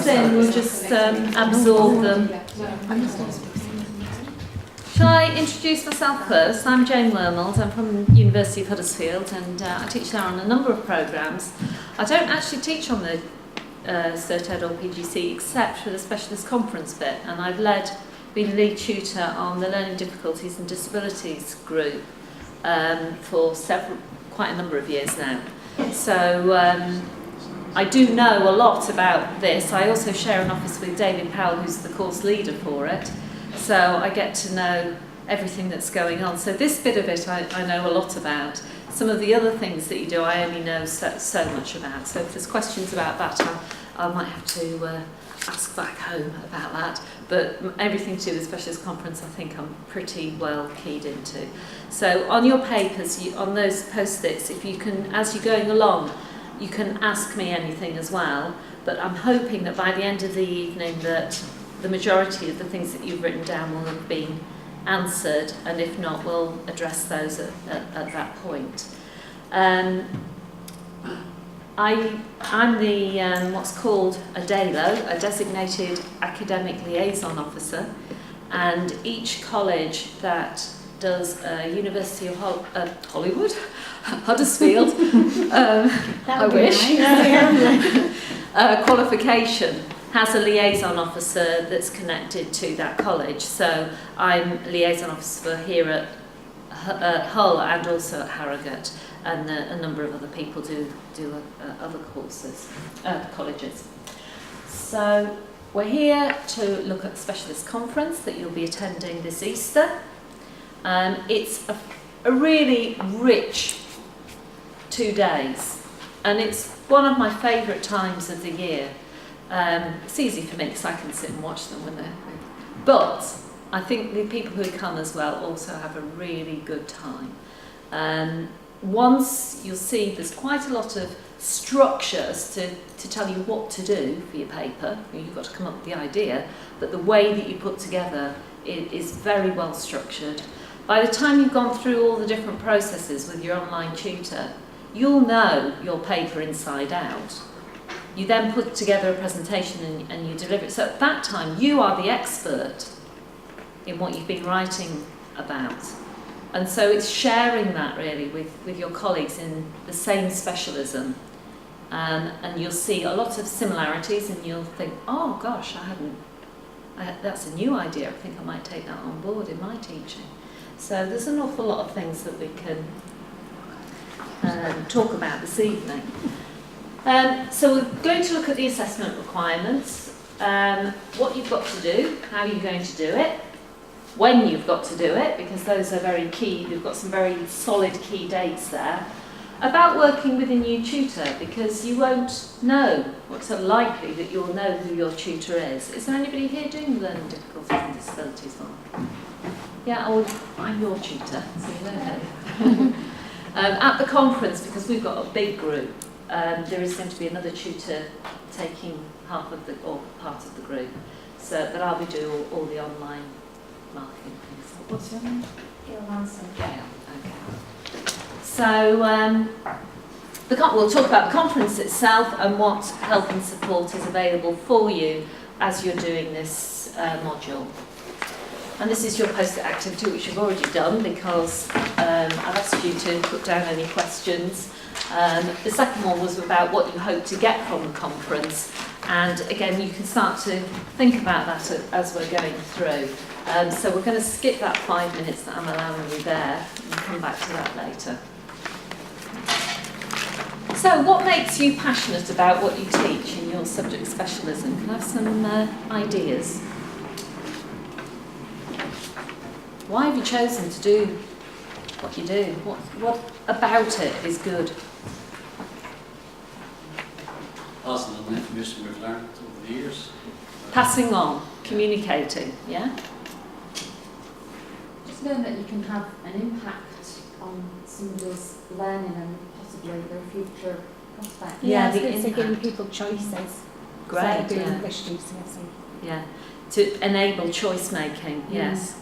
comes in, we'll just absorb them. Shall I introduce myself first? I'm Jane Wormald, I'm from the University of Huddersfield, and I teach there on a number of programmes. I don't actually teach on the Cert Ed or PGCE except for the specialist conference bit, and I've been lead tutor on the Learning Difficulties and Disabilities group for quite a number of years now. So I do know a lot about this. I also share an office with David Powell, who's the course leader for it. So I get to know everything that's going on. So this bit of it I know a lot about. Some of the other things that you do I only know so much about. So if there's questions about that, I might have to ask back home about that. But everything to do with specialist conference I think I'm pretty well keyed into. So on your papers, on those post-its, if you can, as you're going along, you can ask me anything as well. But I'm hoping that by the end of the evening that the majority of the things that you've written down will have been answered, and if not, we'll address those at that point. I'm the what's called a DALO, a Designated Academic Liaison Officer, and each college that does University of Hollywood, Huddersfield, I wish, qualification, has a liaison officer that's connected to that college. So I'm liaison officer here at Hull and also at Harrogate, and a number of other people do other courses, colleges. So we're here to look at the specialist conference that you'll be attending this Easter. It's a really rich 2 days, and it's one of my favourite times of the year. It's easy for me because I can sit and watch them when they're... But I think the people who come as well also have a really good time. Once you'll see there's quite a lot of structure as to tell you what to do for your paper. You've got to come up with the idea, but the way that you put together is very well structured. By the time you've gone through all the different processes with your online tutor, you'll know your paper inside out. You then put together a presentation and you deliver it. So at that time, you are the expert in what you've been writing about. And so it's sharing that really with your colleagues in the same specialism. And you'll see a lot of similarities and you'll think, oh gosh, that's a new idea. I think I might take that on board in my teaching. So there's an awful lot of things that we can talk about this evening. So we're going to look at the assessment requirements, what you've got to do, how you're going to do it, when you've got to do it, because those are very key. We've got some very solid key dates there. About working with a new tutor, because you won't know, what's so likely that you'll know who your tutor is. Is there anybody here doing learning difficulties and disabilities on? Yeah, I'm your tutor, so you know. At the conference, because we've got a big group, there is going to be another tutor taking half of the, or part of the group, so that I'll be doing all the online marketing things. What's your name? Gail Manson. Gail, okay. So we'll talk about the conference itself and what help and support is available for you as you're doing this module. And this is your post-it activity, which you've already done because I've asked you to put down any questions. The second one was about what you hope to get from the conference, and again you can start to think about that as we're going through. So we're going to skip that 5 minutes that I'm allowing you there and come back to that later. So what makes you passionate about what you teach in your subject specialism? Can I have some ideas? Why have you chosen to do what you do? What about it is good? Passing on the information we've learned over the years. Passing on, communicating, yeah? Just knowing that you can have an impact on somebody's learning and possibly their future prospects. Yeah, the the it's impact. giving people choices. Great, doing yeah. English GCSE. Yeah, to enable choice making, yes.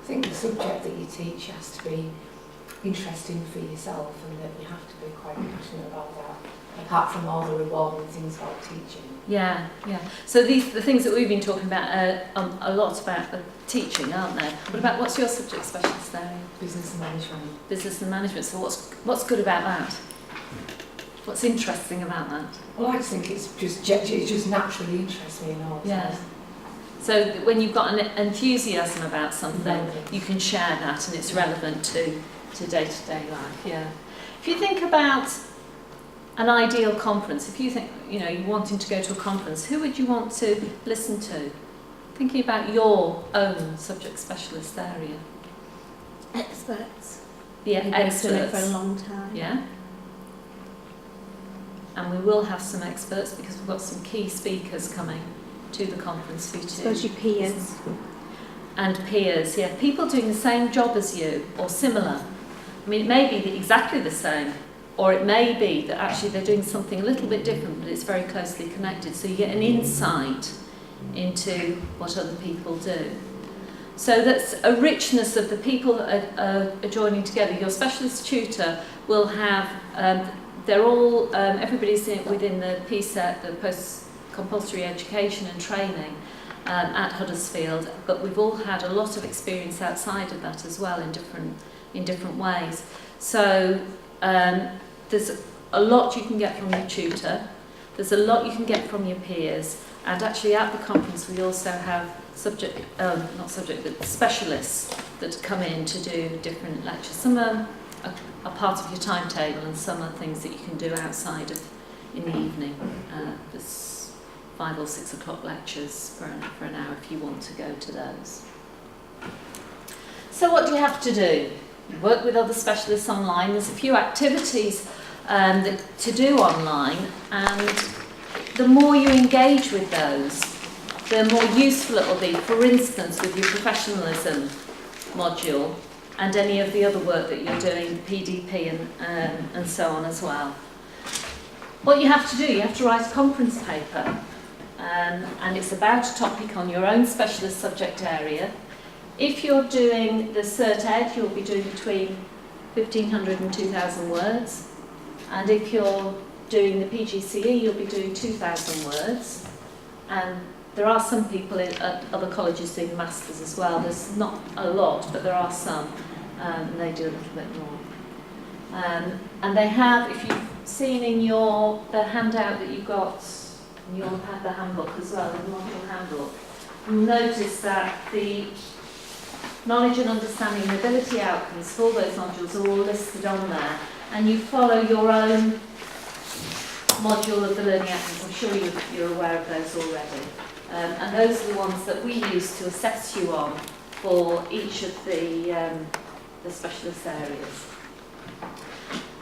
I think the subject that you teach has to be interesting for yourself, and that you have to be quite passionate about that, apart from all the rewarding things about teaching. Yeah. So the things that we've been talking about are a lot about teaching, aren't they? What about, what's your subject specialist area? Business and management. Business and management. So what's good about that? What's interesting about that? Well, I just think it just naturally interests me, Yeah. So when you've got an enthusiasm about something, you can share that, and it's relevant to day-to-day life. Yeah. If you think about an ideal conference, if you think, you're wanting to go to a conference, who would you want to listen to? Thinking about your own subject specialist area. Experts. Yeah, Who've been doing it experts. for a long time. Yeah. And we will have some experts because we've got some key speakers coming to the conference for you I too. suppose your peers. And peers, yeah. People doing the same job as you or similar. I mean, it may be exactly the same, or it may be that actually they're doing something a little bit different, but it's very closely connected. So you get an insight into what other people do. So that's a richness of the people that are joining together. Your specialist tutor will have, they're all, everybody's within the PSET, the post-compulsory education and training at Huddersfield, but we've all had a lot of experience outside of that as well in different ways. So there's a lot you can get from your tutor, there's a lot you can get from your peers, and actually at the conference we also have specialists that come in to do different lectures. Some are part of your timetable, and some are things that you can do outside of in the evening. There's 5 or 6 o'clock lectures for an hour if you want to go to those. So what do you have to do? You work with other specialists online. There's a few activities to do online, and the more you engage with those, the more useful it will be. For instance, with your professionalism module and any of the other work that you're doing, PDP and so on as well. What you have to do, you have to write a conference paper, and it's about a topic on your own specialist subject area. If you're doing the Cert Ed, you'll be doing between 1,500 and 2,000 words. And if you're doing the PGCE, you'll be doing 2,000 words. And there are some people at other colleges doing masters as well. There's not a lot, but there are some, and they do a little bit more. And they have, if you've seen in the handout that you've got, and you'll have the handbook as well, the module handbook, you'll notice that the knowledge and understanding and ability outcomes for those modules are all listed on there, and you follow your own module of the learning outcomes. I'm sure you're aware of those already. And those are the ones that we use to assess you on for each of the specialist areas.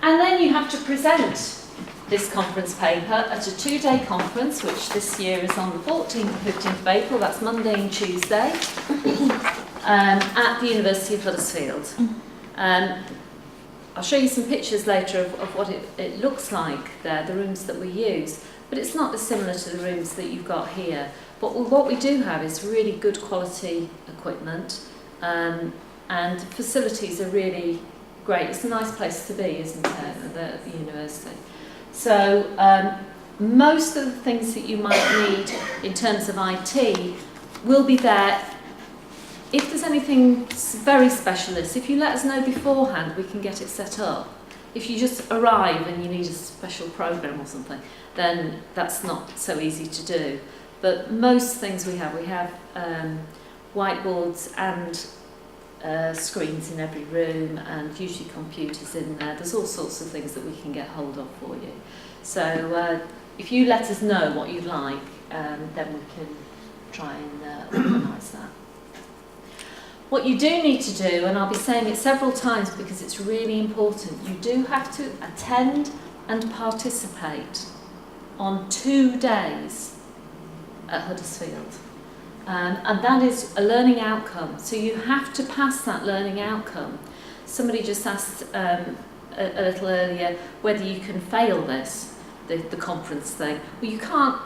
And then you have to present this conference paper at a 2-day conference, which this year is on the 14th and 15th of April, that's Monday and Tuesday, at the University of Huddersfield. I'll show you some pictures later of what it looks like there, the rooms that we use, but it's not dissimilar to the rooms that you've got here. But what we do have is really good quality equipment, and facilities are really great. It's a nice place to be, isn't it, at the university? So most of the things that you might need in terms of IT will be there. If there's anything very specialist, if you let us know beforehand, we can get it set up. If you just arrive and you need a special program or something, then that's not so easy to do. But most things we have whiteboards and screens in every room, and usually computers in there. There's all sorts of things that we can get hold of for you. So if you let us know what you'd like, then we can try and organise that. What you do need to do, and I'll be saying it several times because it's really important, you do have to attend and participate on 2 days at Huddersfield. And that is a learning outcome. So you have to pass that learning outcome. Somebody just asked a little earlier whether you can fail this, the conference thing. Well, you can't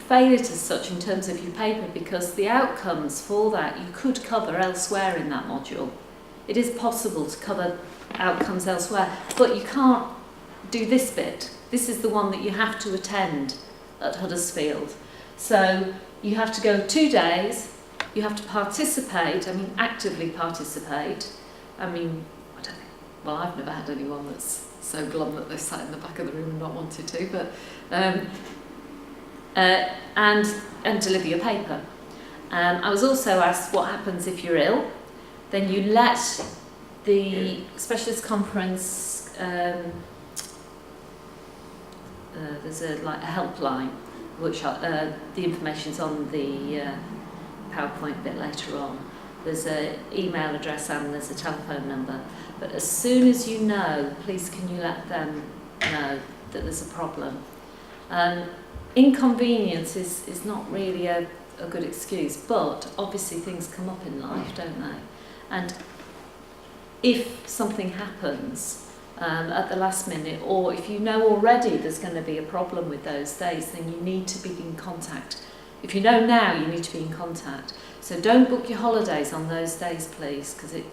fail it as such in terms of your paper, because the outcomes for that you could cover elsewhere in that module. it is possible to cover outcomes elsewhere, but you can't do this bit. This is the one that you have to attend at Huddersfield. So you have to go 2 days, you have to participate, actively participate. I don't think, well, I've never had anyone that's so glum that they've sat in the back of the room and not wanted to, but and deliver your paper. I was also asked what happens if you're ill. Then you let the specialist conference, there's a helpline, which the information's on the PowerPoint a bit later on. There's an email address and there's a telephone number. But as soon as you know, please can you let them know that there's a problem. Inconvenience is not really a good excuse, but obviously things come up in life, don't they? And if something happens at the last minute, or if you know already there's going to be a problem with those days, then you need to be in contact. If you know now, you need to be in contact. So don't book your holidays on those days, please, because I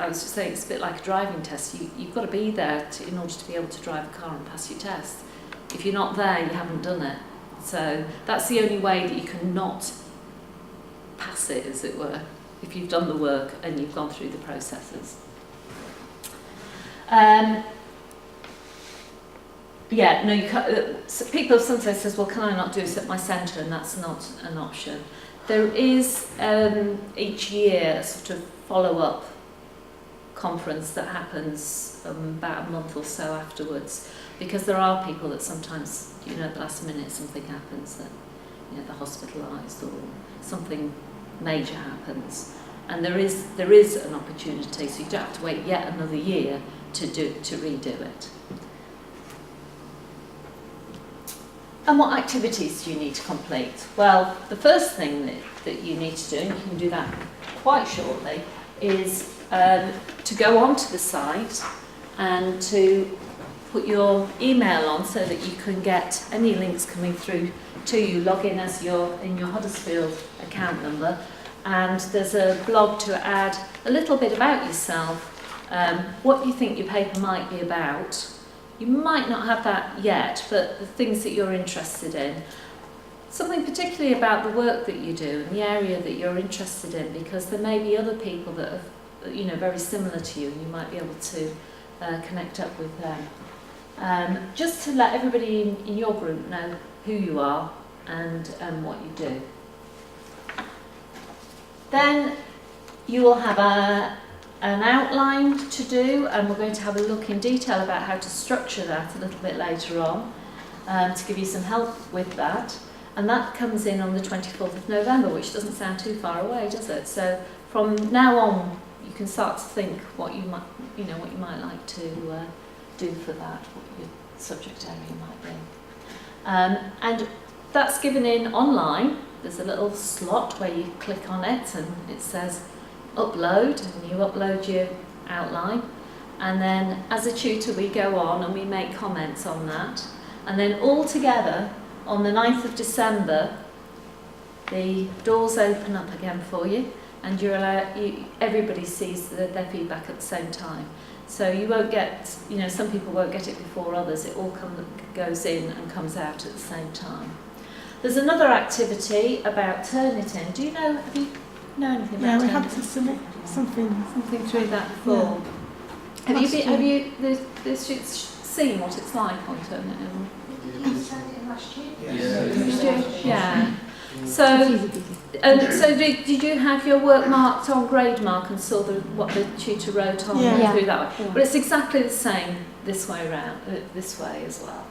was just saying, it's a bit like a driving test. You've got to be there in order to be able to drive a car and pass your test. If you're not there, you haven't done it. So that's the only way that you can not pass it, as it were, if you've done the work and you've gone through the processes. You can't, so people sometimes says, well, can I not do this at my centre? And that's not an option. There is each year a sort of follow-up conference that happens about a month or so afterwards, because there are people that sometimes, at the last minute something happens, that they're hospitalised or something major happens, and there is an opportunity, so you don't have to wait yet another year to redo it. And what activities do you need to complete? Well, the first thing that you need to do, and you can do that quite shortly, is to go onto the site and to put your email on so that you can get any links coming through to you. Log in as in your Huddersfield account number, and there's a blog to add a little bit about yourself, what you think your paper might be about. You might not have that yet, but the things that you're interested in. Something particularly about the work that you do and the area that you're interested in, because there may be other people that are, very similar to you, and you might be able to connect up with them. Just to let everybody in your group know who you are and what you do. Then you will have an outline to do, and we're going to have a look in detail about how to structure that a little bit later on, to give you some help with that. And that comes in on the 24th of November, which doesn't sound too far away, does it? So from now on, you can start to think what you might like to do for that, what your subject area might be. And that's given in online. There's a little slot where you click on it and it says upload, and you upload your outline, and then as a tutor we go on and we make comments on that, and then all together on the 9th of December the doors open up again for you, and everybody sees their feedback at the same time. So you won't get, some people won't get it before others. It all goes in and comes out at the same time. There's another activity about Turnitin. Have you know anything about Turnitin? Yeah, we had to submit something through that before. Yeah. Have you the students seen what it's like on Turnitin? You started in last year? Yeah. So did you have your work marked on grade mark and saw what the tutor wrote on through that way? Yeah. But it's exactly the same this way around, this way as well.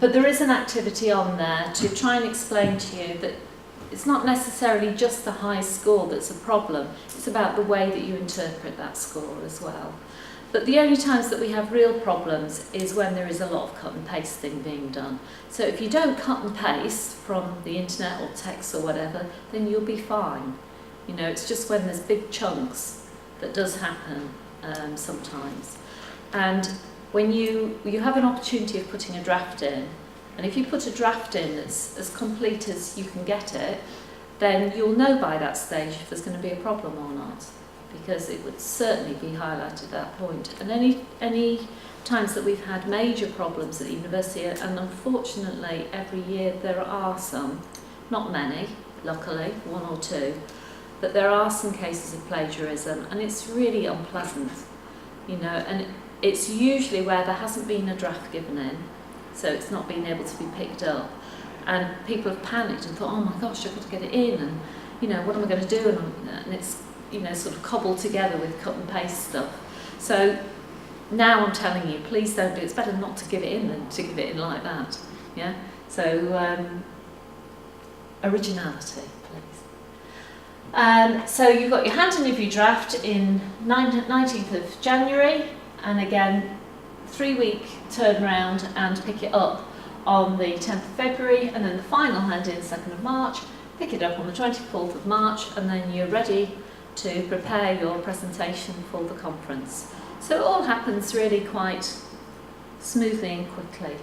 But there is an activity on there to try and explain to you that it's not necessarily just the high score that's a problem, it's about the way that you interpret that score as well. But the only times that we have real problems is when there is a lot of cut and pasting being done. So if you don't cut and paste from the internet or text or whatever, then you'll be fine. It's just when there's big chunks that does happen sometimes. And when you have an opportunity of putting a draft in, and if you put a draft in that's as complete as you can get it, then you'll know by that stage if there's going to be a problem or not, because it would certainly be highlighted at that point. And any times that we've had major problems at the university, and unfortunately every year there are some, not many, luckily, one or two, but there are some cases of plagiarism, and it's really unpleasant, you know, and it's usually where there hasn't been a draft given in, so it's not been able to be picked up, and people have panicked and thought, oh my gosh, I've got to get it in, and you know, what am I going to do? And it's, you know, sort of cobbled together with cut and paste stuff. So now I'm telling you, please don't do it. It's better not to give it in than to give it in like that. Yeah. So originality, please. So you've got your hand interview draft in 19th of January, and again 3-week turnaround and pick it up on the 10th of February, and then the final hand in 2nd of March, pick it up on the 24th of March, and then you're ready to prepare your presentation for the conference. So it all happens really quite smoothly and quickly,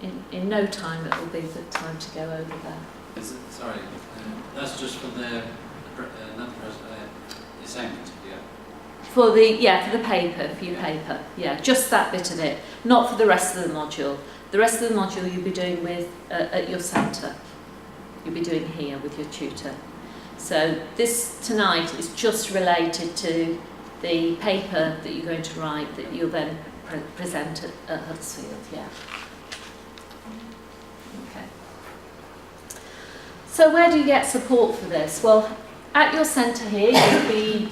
and in no time it will be the time to go over there. Is it, sorry, that's just for the assignment, yeah? For the paper, for your paper, yeah, just that bit of it, not for the rest of the module. The rest of the module you'll be doing with at your centre. You'll be doing here with your tutor. So this tonight is just related to the paper that you're going to write that you'll then present at Huddersfield, yeah. Okay. So where do you get support for this? Well, at your centre here you'll be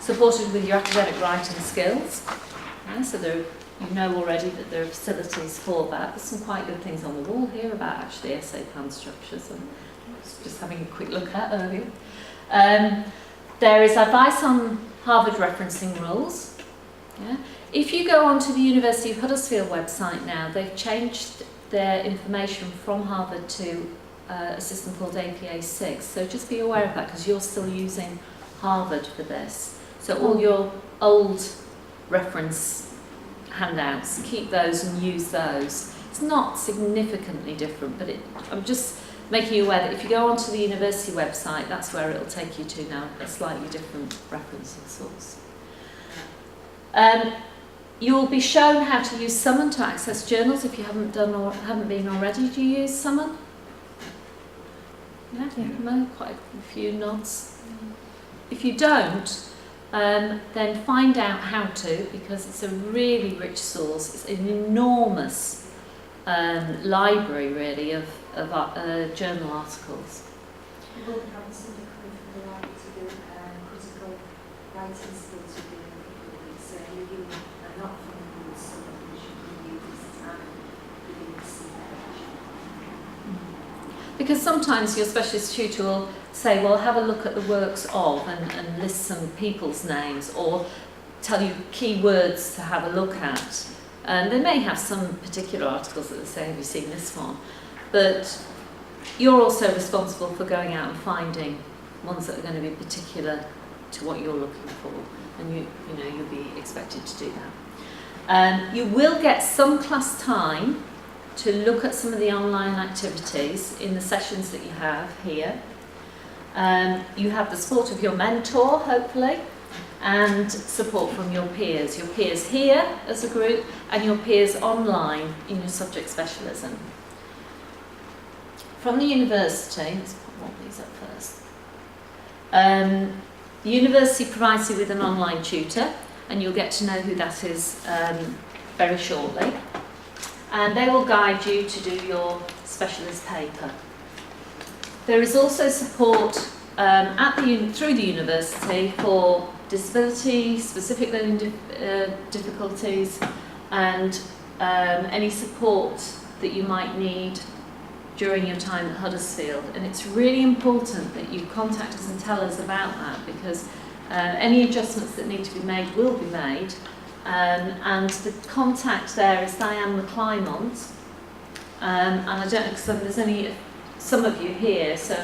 supported with your academic writing skills. Yeah, so you know already that there are facilities for that. There's some quite good things on the wall here about actually essay plan structures, and just having a quick look at earlier. There is advice on Harvard referencing rules. Yeah. If you go onto the University of Huddersfield website now, they've changed their information from Harvard to a system called APA 6. So just be aware of that, because you're still using Harvard for this. So all your old reference handouts, keep those and use those. It's not significantly different, but I'm just making you aware that if you go onto the university website, that's where it'll take you to now, a slightly different referencing source. You'll be shown how to use Summon to access journals if you haven't done or haven't been already. Do you use Summon? Yeah, no, quite a few nods. If you don't, then find out how to, because it's a really rich source. It's an enormous library, really, of journal articles. You will have something for the library to do critical writing skills with you. So you are not from the rules, so you should review this time within the session. Because sometimes your specialist tutor will say, well, have a look at the works of, and list some people's names, or tell you key words to have a look at. And they may have some particular articles that they say, have you seen this one? But you're also responsible for going out and finding ones that are going to be particular to what you're looking for, and you'll be expected to do that. You will get some class time to look at some of the online activities in the sessions that you have here. You have the support of your mentor, hopefully, and support from your peers here as a group, and your peers online in your subject specialism. From the university, let's put one of these up first. The university provides you with an online tutor, and you'll get to know who that is very shortly. And they will guide you to do your specialist paper. There is also support through the university for disability, specific learning difficulties, and any support that you might need during your time at Huddersfield. And it's really important that you contact us and tell us about that, because any adjustments that need to be made will be made. And the contact there is Diane McClymont, and I don't know, because there's only some of you here, so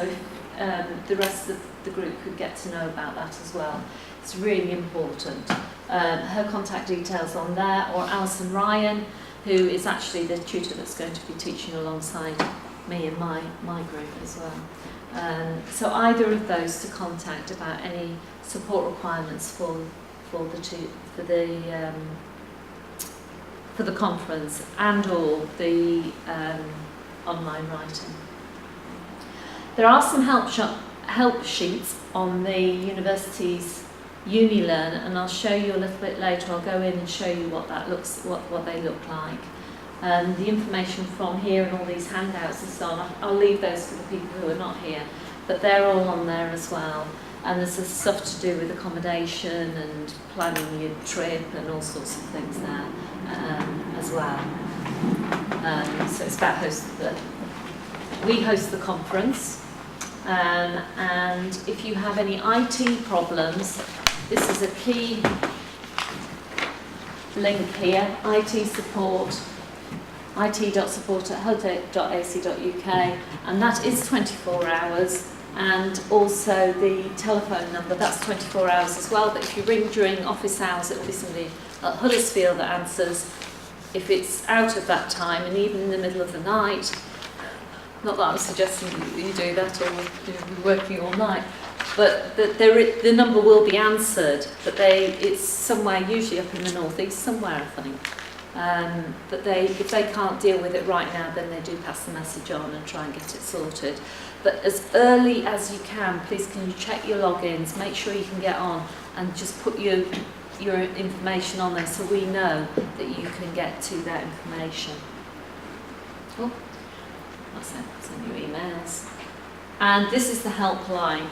the rest of the group could get to know about that as well. It's really important. Her contact details on there, or Alison Ryan, who is actually the tutor that's going to be teaching alongside me and my group as well. So either of those to contact about any support requirements for the conference and or the online writing. There are some help sheets on the university's UniLearn, and I'll show you a little bit later. I'll go in and show you what they look like. The information from here and all these handouts and so on, I'll leave those for the people who are not here, but they're all on there as well. And there's stuff to do with accommodation and planning your trip and all sorts of things there as well. So it's about we host the conference, and if you have any IT problems, this is a key link here, IT support, it.support@hud.ac.uk, and that is 24 hours, and also the telephone number, that's 24 hours as well, but if you ring during office hours, it'll be somebody at Huddersfield that answers. If it's out of that time, and even in the middle of the night, not that I'm suggesting you do that or you're working all night, but the number will be answered, but it's somewhere, usually up in the northeast somewhere, I think. But if they can't deal with it right now, then they do pass the message on and try and get it sorted. But as early as you can, please can you check your logins, make sure you can get on, and just put your information on there so we know that you can get to that information. Oh, that's it, send your emails. And this is the helpline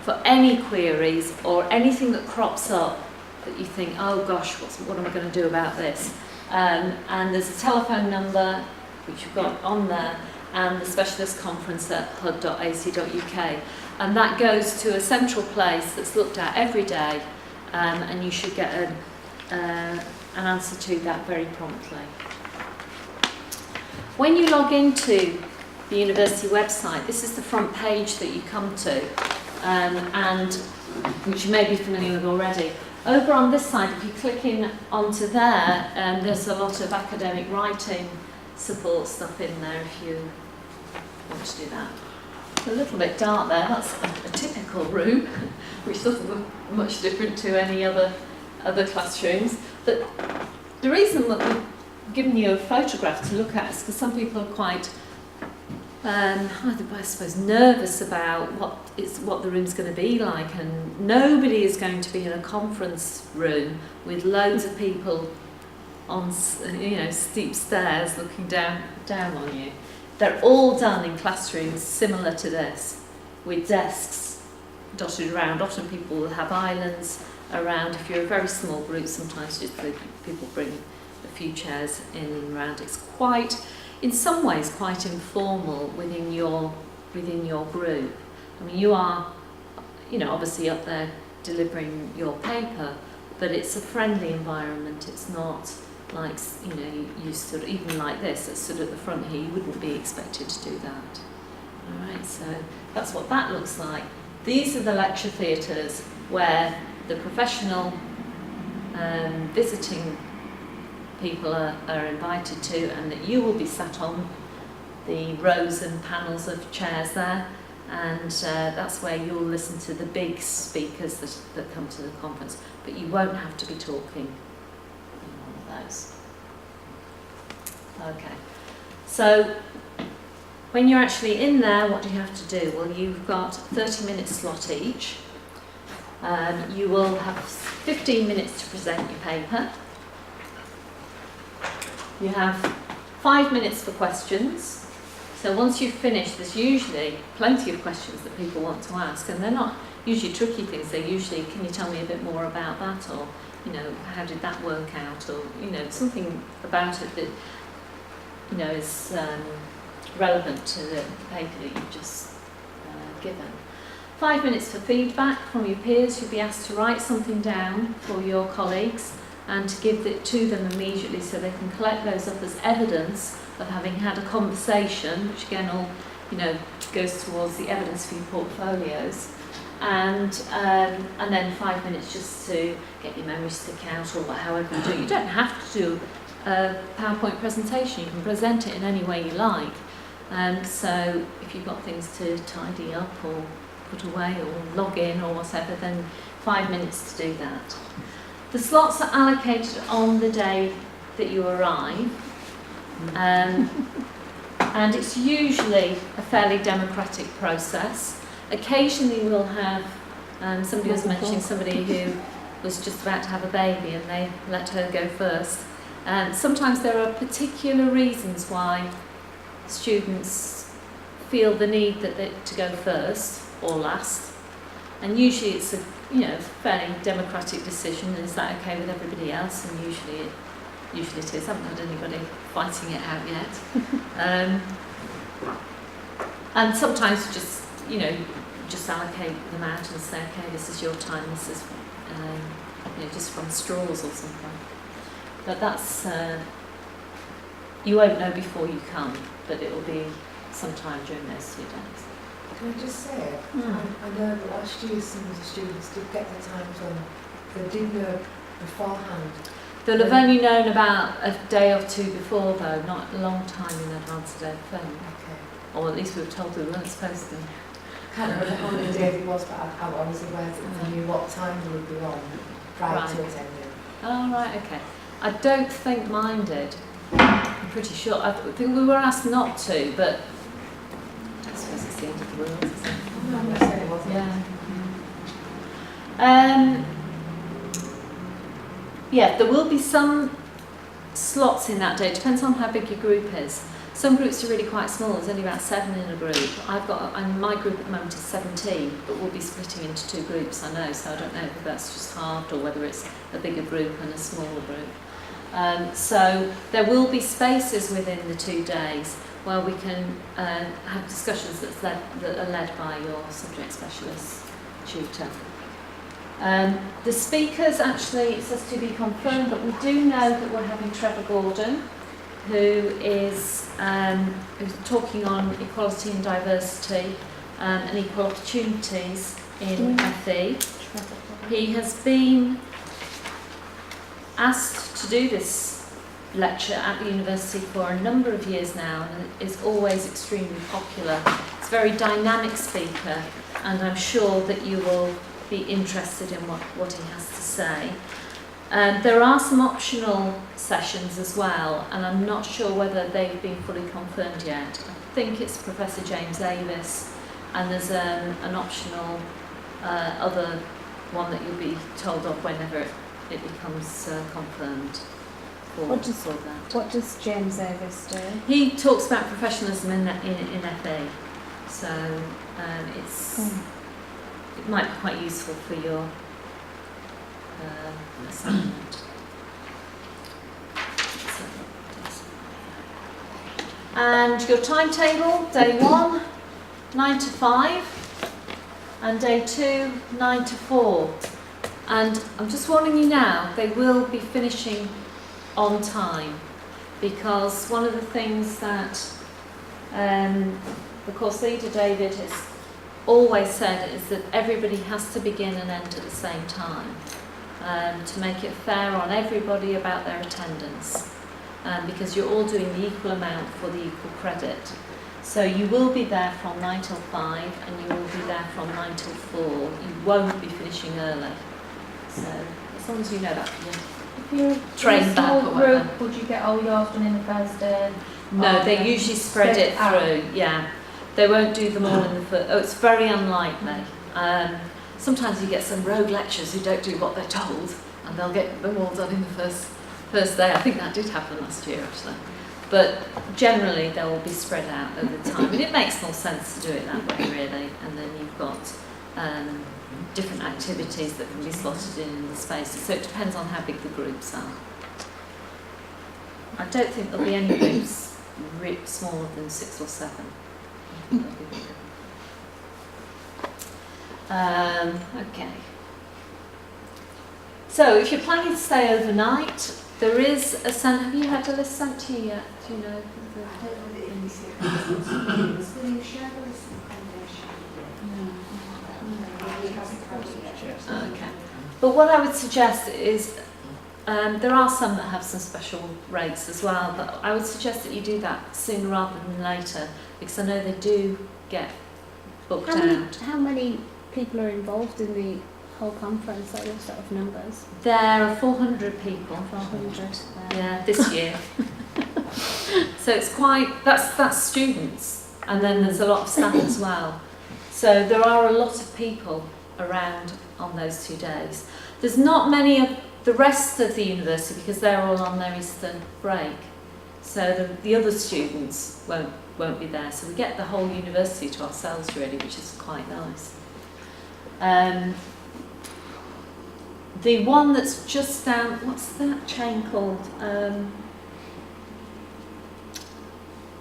for any queries or anything that crops up that you think, oh gosh, what am I going to do about this? And there's a telephone number which you've got on there, and the specialist conference at hud.ac.uk, and that goes to a central place that's looked at every day, and you should get an answer to that very promptly. When you log into the university website, this is the front page that you come to, and which you may be familiar with already. Over on this side, if you click in onto there, there's a lot of academic writing support stuff in there if you want to do that. It's a little bit dark there, that's a typical room, which doesn't look much different to any other classrooms. But the reason that we've given you a photograph to look at is because some people are quite, I suppose, nervous about what the room's going to be like, and nobody is going to be in a conference room with loads of people on steep stairs looking down on you. They're all done in classrooms similar to this, with desks dotted around. Often people will have islands around. If you're a very small group, sometimes just people bring a few chairs in and around. It's quite, in some ways, quite informal within your group. I mean, you are, obviously up there delivering your paper, but it's a friendly environment. It's not like, you stood, even like this, that stood at the front here, you wouldn't be expected to do that. All right, so that's what that looks like. These are the lecture theatres where the professional visiting people are invited to, and that you will be sat on the rows and panels of chairs there, and that's where you'll listen to the big speakers that come to the conference, but you won't have to be talking in one of those. Okay, so when you're actually in there, what do you have to do? Well, you've got a 30-minute slot each. You will have 15 minutes to present your paper. You have 5 minutes for questions. So once you've finished, there's usually plenty of questions that people want to ask, and they're not usually tricky things. They're usually, can you tell me a bit more about that, or how did that work out, or something about it that is relevant to the paper that you've just given. 5 minutes for feedback from your peers. You'll be asked to write something down for your colleagues and to give it to them immediately so they can collect those up as evidence of having had a conversation, which again all goes towards the evidence for your portfolios. And then 5 minutes just to get your memory stick out, or however you do. You don't have to do a PowerPoint presentation. You can present it in any way you like. So if you've got things to tidy up or put away or log in or whatever, then 5 minutes to do that. The slots are allocated on the day that you arrive, and it's usually a fairly democratic process. Occasionally we'll have, somebody was mentioning somebody who was just about to have a baby and they let her go first. Sometimes there are particular reasons why students feel the need to go first or last, and usually it's a fairly democratic decision. Is that okay with everybody else? And usually it is. I haven't had anybody fighting it out yet. And sometimes just allocate them out and say, okay, this is your time. This is just from straws or something. But that's you won't know before you come, but it will be sometime during those 2 days. Can I just say, I know that last year some of the students did get the times on, they did know beforehand. They'll have only known about a day or 2 before, though, not a long time in advance of their film. Okay. Or at least we were told we weren't supposed to. I can't remember how many days it was, but I was aware that they knew what time they would be on prior to attending. Oh, right, okay. I don't think mine did. I'm pretty sure. I think we were asked not to, but I suppose it's the end of the world, isn't it? No, I'm not saying it wasn't. Yeah, there will be some slots in that day. It depends on how big your group is. Some groups are really quite small. There's only about 7 in a group. My group at the moment is 17, but we'll be splitting into 2 groups, I know, so I don't know if that's just halved or whether it's a bigger group and a smaller group. So there will be spaces within the 2 days where we can have discussions that are led by your subject specialist tutor. The speakers, actually, it says to be confirmed, but we do know that we're having Trevor Gordon, who is who's talking on equality and diversity and equal opportunities in FE. He has been asked to do this lecture at the university for a number of years now and is always extremely popular. He's a very dynamic speaker, and I'm sure that you will be interested in what he has to say. There are some optional sessions as well, and I'm not sure whether they've been fully confirmed yet. I think it's Professor James Davis, and there's an optional other one that you'll be told of whenever it becomes confirmed for that. What does James Davis do? He talks about professionalism in FA, so it might be quite useful for your assignment. And your timetable: day 1, 9 to 5, and day 2, 9 to 4. And I'm just warning you now, they will be finishing on time, because one of the things that the course leader David has always said is that everybody has to begin and end at the same time, to make it fair on everybody about their attendance, because you're all doing the equal amount for the equal credit. So you will be there from 9 till 5 and you will be there from 9 till 4. You won't be finishing early. So as long as you know that, If you're train in a back small or whatever. group, would you get all yours done in the first day? No, Or they then usually spread it out? through, yeah. They won't do them all in the first. Oh, it's very unlikely. Sometimes you get some rogue lecturers who don't do what they're told, and they'll get them all done in the first day. I think that did happen last year, actually. But generally, they will be spread out over time. And it makes more sense to do it that way, really. And then you've got different activities that can be slotted in the spaces. So it depends on how big the groups are. I don't think there'll be any groups smaller than 6 or 7. Okay. So if you're planning to stay overnight, there is a have you had a list sent to you yet? Do you know? Okay. But what I would suggest is There are some that have some special rates as well, but I would suggest that you do that sooner rather than later, because I know they do get booked out. How many people are involved in the whole conference, like those sort of numbers? There are 400 people. 400. Yeah, this year. So it's that's students, and then there's a lot of staff as well. So there are a lot of people around on those 2 days. There's not many of the rest of the university because they're all on their Easter break. So the other students won't be there. So we get the whole university to ourselves really, which is quite nice. The one that's just down, what's that chain called?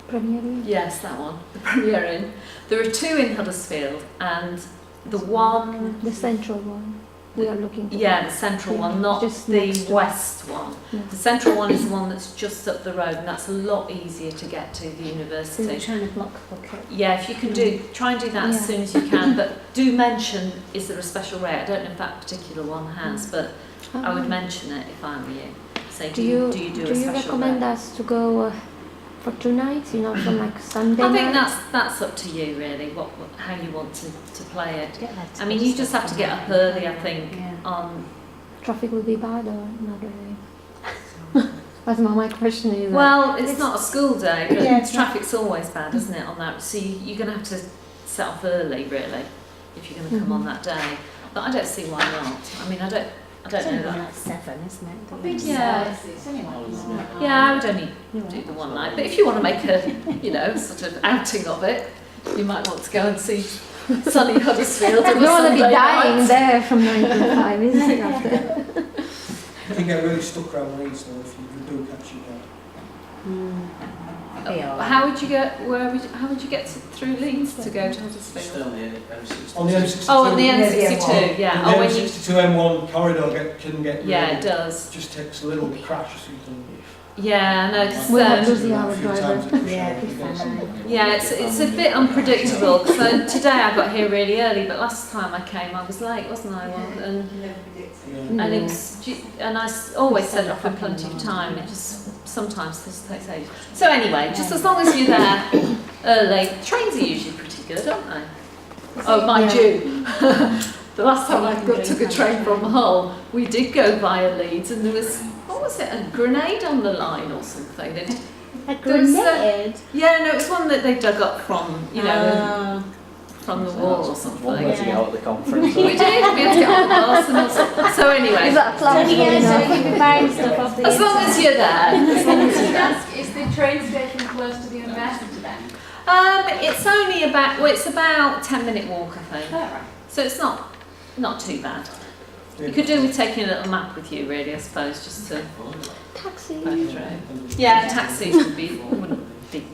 Premier Inn? Yes, that one, the Premier Inn. There are 2 in Huddersfield, and the one, The central one. We are looking to. yeah, the central one, not Just the next to west one. No. The central one is the one that's just up the road, and that's a lot easier to get to the So we're university. trying to book it. Yeah, if you can try and do that Yeah. as soon as you can, but do mention, is there a special rate? I don't know if that particular one has, but I would mention it if I were you. Say, do you do a special recommend rate? us to go for 2 nights, you know, from like Sunday I think night? that's up to you really, how you want to play it. Get that I mean, you just have to get up early, I think, Yeah. on... Traffic will be bad or not really? That's my question is. Well, it's not a school day, but Yeah, it's traffic's always bad, isn't it, on that? So you're going to have to set off early, really, if you're going to come on that day. But I don't see why not. I mean, I don't know that. like 7, isn't it? I've been to Yeah. Thursday, it's only like an hour. Yeah, I would only do the one night. But if you want to make a, sort of outing of it, you might want to go and see sunny Huddersfield on You a don't want to be Sunday dying night. there from 9 to 5, isn't it? After? You can get really stuck around Leeds though if you do catch it down. How would you get? How would you get through Leeds to go to Huddersfield? Still on the M62. On the M62. Oh, on the Near the M62, yeah. The Oh, when you, M62 M1 corridor can get yeah, really, it does. just takes a little crash or something. Yeah, no, 'cause, We won't um, lose the A hour few driver. times at rush Yeah, hour, it's you get fine. some- yeah, it's a bit unpredictable. Because today I got here really early, but last time I came I was late, wasn't I? And You never predict it. Yeah. and I always set off in plenty of time. It just sometimes this takes ages. So anyway, just as long as you're there early, trains are usually pretty good, aren't they? Oh, mind you, the last time I took a train from Hull, we did go via Leeds, and there was, what was it, a grenade on the line or something? A There was, grenade? Yeah, no, it was one that they dug up from, from the wall or something. One way to get out of the conference. We did, we had to get on the bus and all sorts. So anyway, Is that a plan? So You'll be buying stuff off the as long as you're there, as long as you're there. Ask, is the train station close to the university then? It's only about, it's about 10-minute walk, I think. Alright. So it's not too bad. You could do with taking a little map with you, really, I suppose, just to Taxi. go through. Yeah, taxis wouldn't be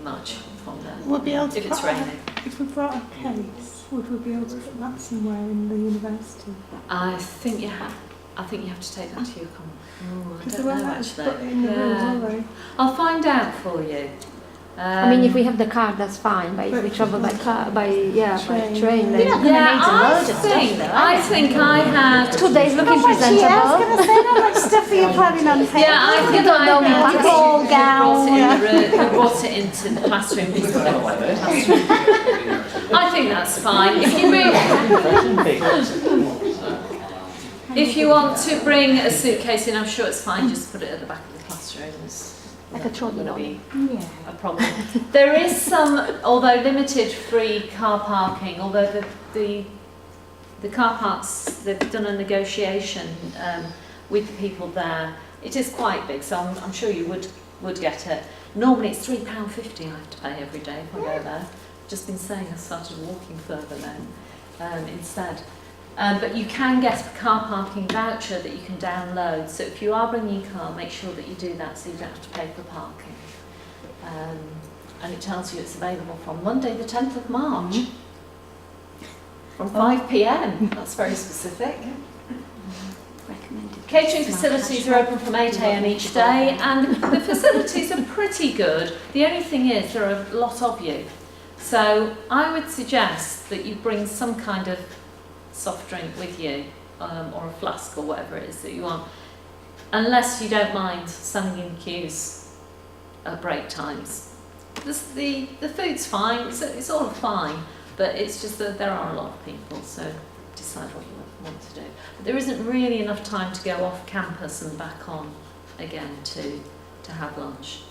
much from there We'll be able to if it's put raining. if we brought a case, would we be able to put that somewhere in the university? I think you have to take that to your I Because don't they won't know let us put actually. it in the room, will they? I'll find out for you. I mean, if we have the car, that's fine. But if we travel by car, by train, then I think I had. 2 days looking I was presentable. going to say, how much stuff are you planning on taking? Yeah, I think don't know me. I Like had. ball We brought it into the classroom. I think that's fine. If you want to bring a suitcase in, I'm sure it's fine. Just put it at the back of the classroom. It's Like a trolley not lorry. be a problem. There is some, although limited, free car parking. Although the car parks, they've done a negotiation with the people there. It is quite big, so I'm sure you would get it. Normally it's £3.50 I have to pay every day if I go there. Just been saying I started walking further now instead. But you can get a car parking voucher that you can download. So if you are bringing your car, make sure that you do that so you don't have to pay for parking. And it tells you it's available from Monday the 10th of March. From 5 p.m. That's very specific. Catering facilities are open from 8 a.m. each day, and the facilities are pretty good. The only thing is there are a lot of you. So I would suggest that you bring some kind of soft drink with you, or a flask or whatever it is that you want. unless you don't mind standing in queues at break times. The food's fine, it's all fine, but it's just that there are a lot of people, so decide what you want to do. But there isn't really enough time to go off campus and back on again to have lunch.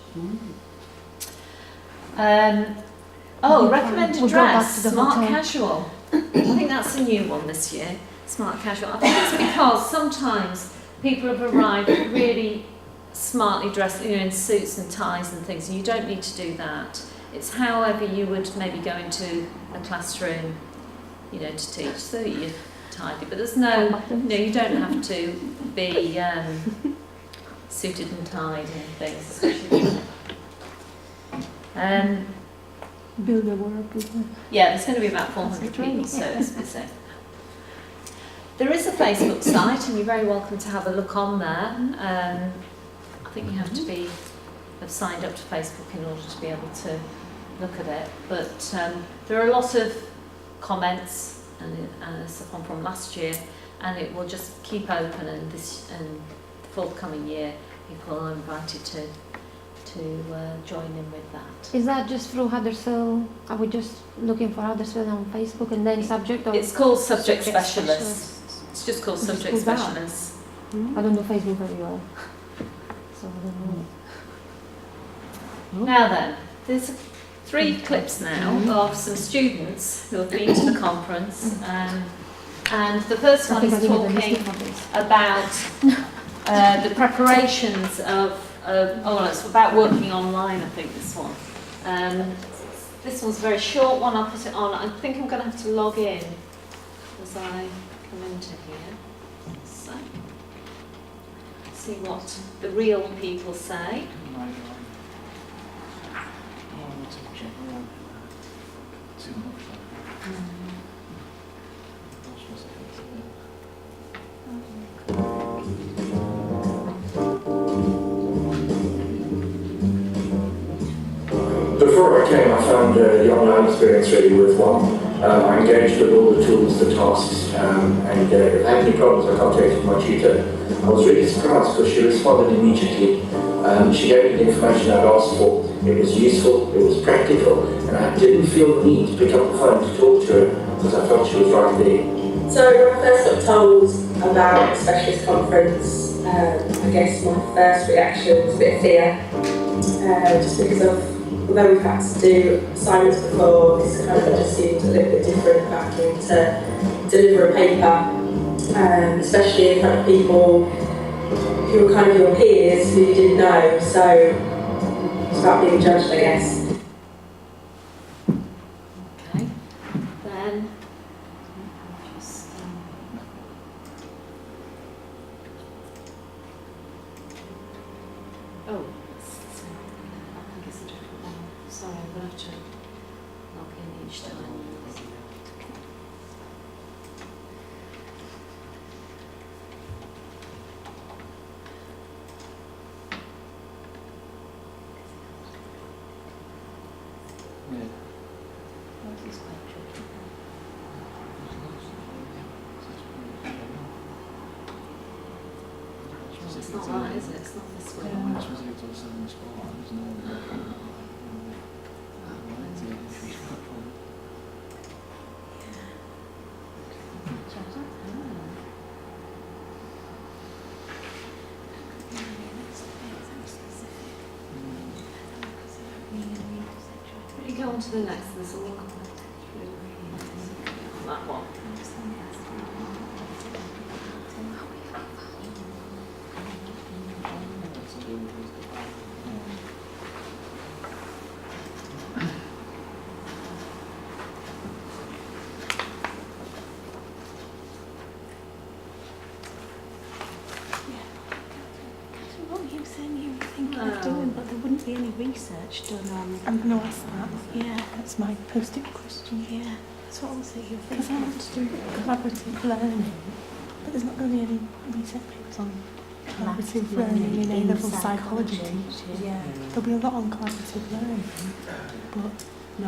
Recommended We'll go back dress, to the smart hotel. casual. I think that's a new one this year, smart casual. I think it's because sometimes people have arrived really smartly dressed, in suits and ties and things, and you don't need to do that. It's however you would maybe go into a classroom, to teach, so that you're tidy. But there's you don't have to be suited and tied and things. Build a world, Yeah, there's going to be about 400 people, so it's busy. There is a Facebook site, and you're very welcome to have a look on there. I think you have to have signed up to Facebook in order to be able to look at it. But there are a lot of comments and stuff on from last year, and it will just keep open. And the forthcoming year, people are invited to join in with that. Is that just through Huddersfield? Are we just looking for Huddersfield on Facebook and then subject? Or It's called Subject Specialists. It's just called Subject called that? Specialists. I don't know Facebook very well, so I don't know. Now then, there's 3 clips now of some students who have been to the conference, and the first one is talking about the preparations of it's about working online, I think, this one. This one's a very short one, I'll put it on. I think I'm going to have to log in as I come into here. So, see what the real people say. Before I came, I found the online experience really worthwhile. I engaged with all the tools, the tasks, and if I had any problems, I contacted my tutor. I was really surprised because she responded immediately. She gave me the information I'd asked for. It was useful, it was practical, and I didn't feel the need to pick up the phone to talk to her because I felt she was right there. So when I first got told about the specialist conference, I guess my first reaction was a bit of fear, just because of, although we've had to do assignments before, this kind of just seemed a little bit different back into deliver a paper, especially in front of people who were kind of your peers who you didn't know, so it's about being judged, I guess. Okay, then just I think it's a different one. Sorry, I'm going to have to log in each time. It's not that, is it? It's not this way. You go on to the next, there's a link on that one. What were you saying you were thinking of doing, but there wouldn't be any research done on? I'm going to ask that. Yeah, that's my post-it question. Yeah, that's what I was thinking. Because I want to do collaborative learning, but there's not going to be any research papers on collaborative learning in A-level psychology teaching. Yeah, there'll be a lot on collaborative learning, but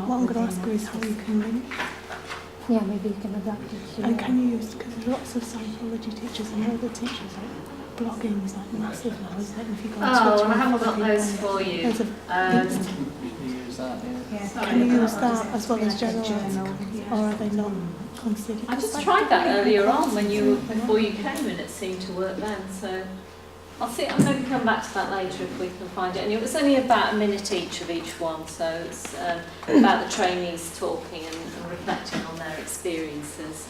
what I'm going to ask her is how you can link. Yeah, maybe you can adapt it to. And can you use, because there's lots of psychology teachers and other teachers blogging is like massive now, isn't it? If you go on Oh, Twitter, I haven't got probably those for you. there's a Use that, yeah. Can you use that as well as generalised, or are they not considered? I just tried that earlier on before you came, and it seemed to work then. So I'll see. I'm going to come back to that later if we can find it. And it was only about a minute each of each one, so it's about the trainees talking and reflecting on their experiences.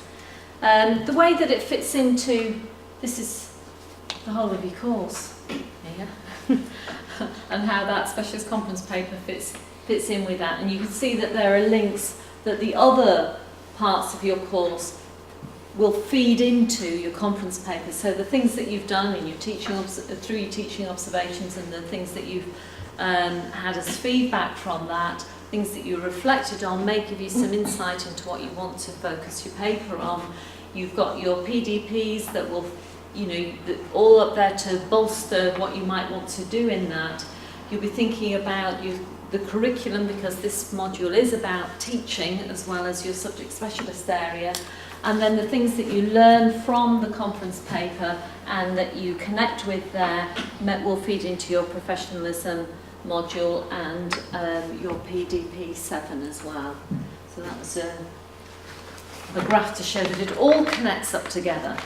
The way that it fits into this is the whole of your course here, and how that specialist conference paper fits in with that. And you can see that there are links that the other parts of your course will feed into your conference paper. So the things that you've done in your teaching through your teaching observations, and the things that you've had as feedback from that, things that you reflected on, may give you some insight into what you want to focus your paper on. You've got your PDPs that will, all up there to bolster what you might want to do in that. You'll be thinking about the curriculum, because this module is about teaching as well as your subject specialist area. And then the things that you learn from the conference paper and that you connect with there will feed into your professionalism module and your PDP 7 as well. So that was a graph to show that it all connects up together.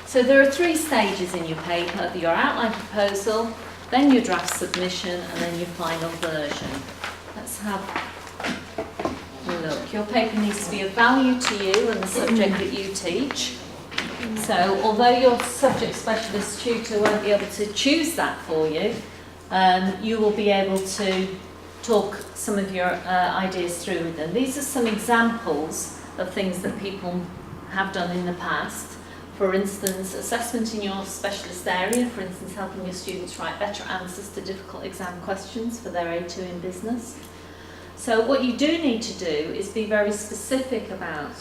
So there are 3 stages in your paper: your outline proposal, then your draft submission, and then your final version. Let's have a look. Your paper needs to be of value to you and the subject that you teach. So although your subject specialist tutor won't be able to choose that for you, you will be able to talk some of your ideas through with them. These are some examples of things that people have done in the past. For instance, assessment in your specialist area, for instance, helping your students write better answers to difficult exam questions for their A2 in business. So what you do need to do is be very specific about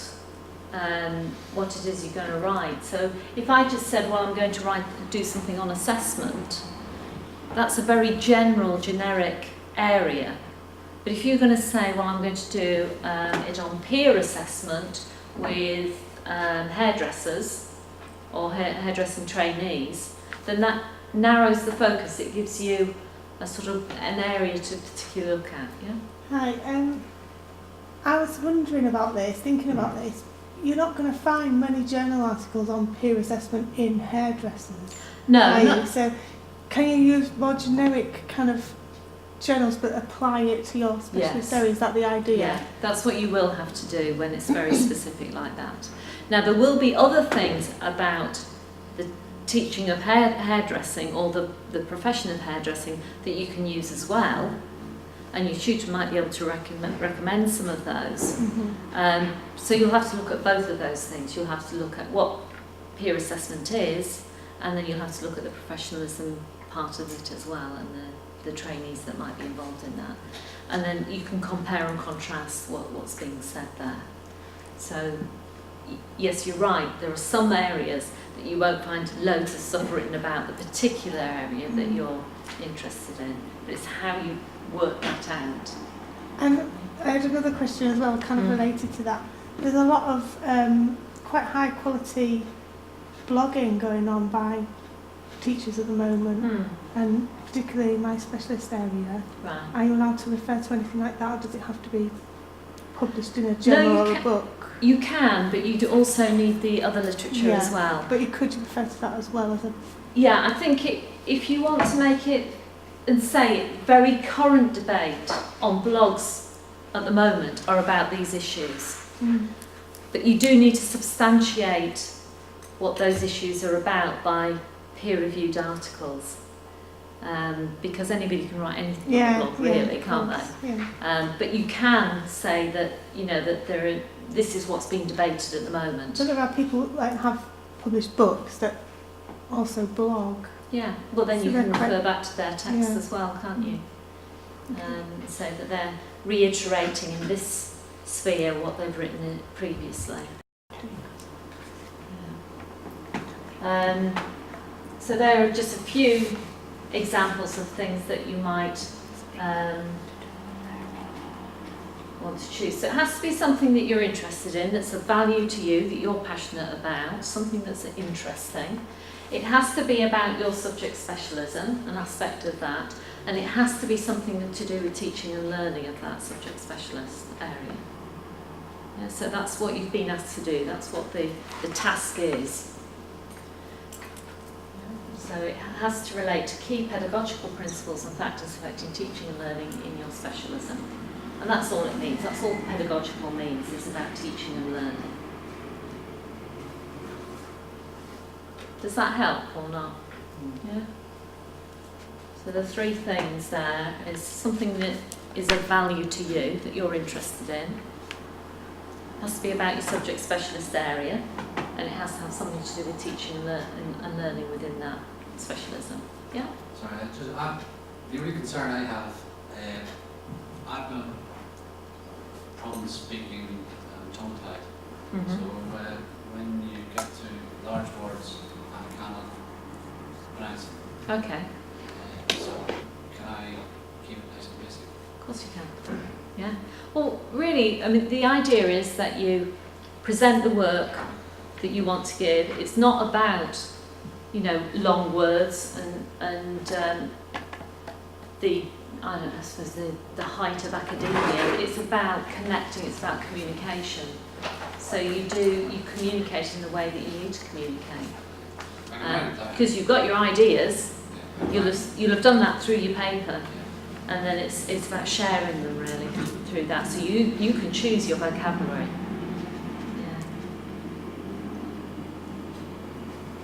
what it is you're going to write. So if I just said, well, I'm going to do something on assessment, that's a very general, generic area. But if you're going to say, well, I'm going to do it on peer assessment with hairdressers or hairdressing trainees, then that narrows the focus. It gives you a sort of an area to particularly look at. Yeah. Hi, I was wondering about this, thinking about this. You're not going to find many journal articles on peer assessment in hairdressers. No. So can you use more generic kind of journals but apply it to your specialist area? Is that the idea? Yeah, that's what you will have to do when it's very specific like that. Now, there will be other things about the teaching of hairdressing or the profession of hairdressing that you can use as well, and your tutor might be able to recommend some of those. Mm-hmm. So you'll have to look at both of those things. You'll have to look at what peer assessment is, and then you'll have to look at the professionalism part of it as well, and the trainees that might be involved in that. And then you can compare and contrast what's being said there. So yes, you're right, there are some areas that you won't find loads of stuff written about the particular area that you're interested in, but it's how you work that out. And I had another question as well, kind of related to that. There's a lot of quite high quality blogging going on by teachers at the moment, and particularly in my specialist area. Right. Are you allowed to refer to anything like that, or does it have to be published in a journal or a book? You can, but you also need the other literature as well. But you could refer to that as well as a... Yeah, I think if you want to make it, and say it, very current debate on blogs at the moment are about these issues. But you do need to substantiate what those issues are about by peer-reviewed articles. Because anybody can write anything on a blog, really, can't they? Yeah. But you can say that, that this is what's being debated at the moment. So there are people that have published books that also blog. Yeah, well then So you they're can quite- refer back to their text as well, can't you? So that they're reiterating in this sphere what they've written previously. So there are just a few examples of things that you might want to choose. So it has to be something that you're interested in, that's of value to you, that you're passionate about, something that's interesting. It has to be about your subject specialism, an aspect of that, and it has to be something to do with teaching and learning of that subject specialist area. Yeah, so that's what you've been asked to do, that's what the task is. So it has to relate to key pedagogical principles and factors affecting teaching and learning in your specialism. And that's all it means, that's all pedagogical means, is about teaching and learning. Does that help or not? Yeah? So the three things there is something that is of value to you, that you're interested in. It has to be about your subject specialist area, and it has to have something to do with teaching and learning within that specialism. Yeah? Sorry, the only concern I have, I've got problems speaking tongue-tied. So when you get to large words, I cannot pronounce them. Okay. So can I keep it nice and basic? Of course you can. Yeah. Well, really, I mean, the idea is that you present the work that you want to give. It's not about, you know, long words and the, I don't know, I suppose the height of academia. It's about connecting, it's about communication. So you communicate in the way that you need to communicate. Because you've got your ideas, you'll have done that through your paper, and then it's about sharing them really through that. So you can choose your vocabulary.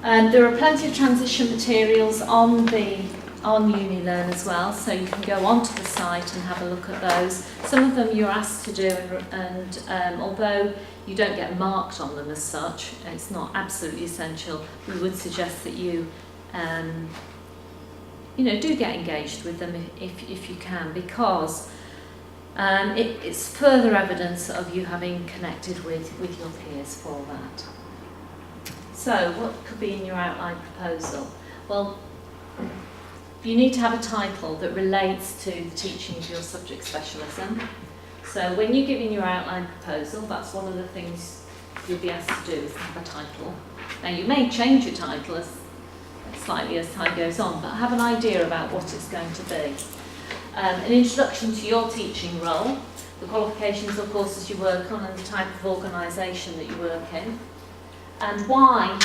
And there are plenty of transition materials on UniLearn as well, so you can go onto the site and have a look at those. Some of them you're asked to do, and although you don't get marked on them as such, it's not absolutely essential. We would suggest that you, do get engaged with them if you can, because it's further evidence of you having connected with your peers for that. So, what could be in your outline proposal? Well, you need to have a title that relates to the teaching of your subject specialism. So when you're giving your outline proposal, that's one of the things you'll be asked to do, is to have a title. Now you may change your title slightly as time goes on, but have an idea about what it's going to be. An introduction to your teaching role, the qualifications or courses you work on, and the type of organisation that you work in, and why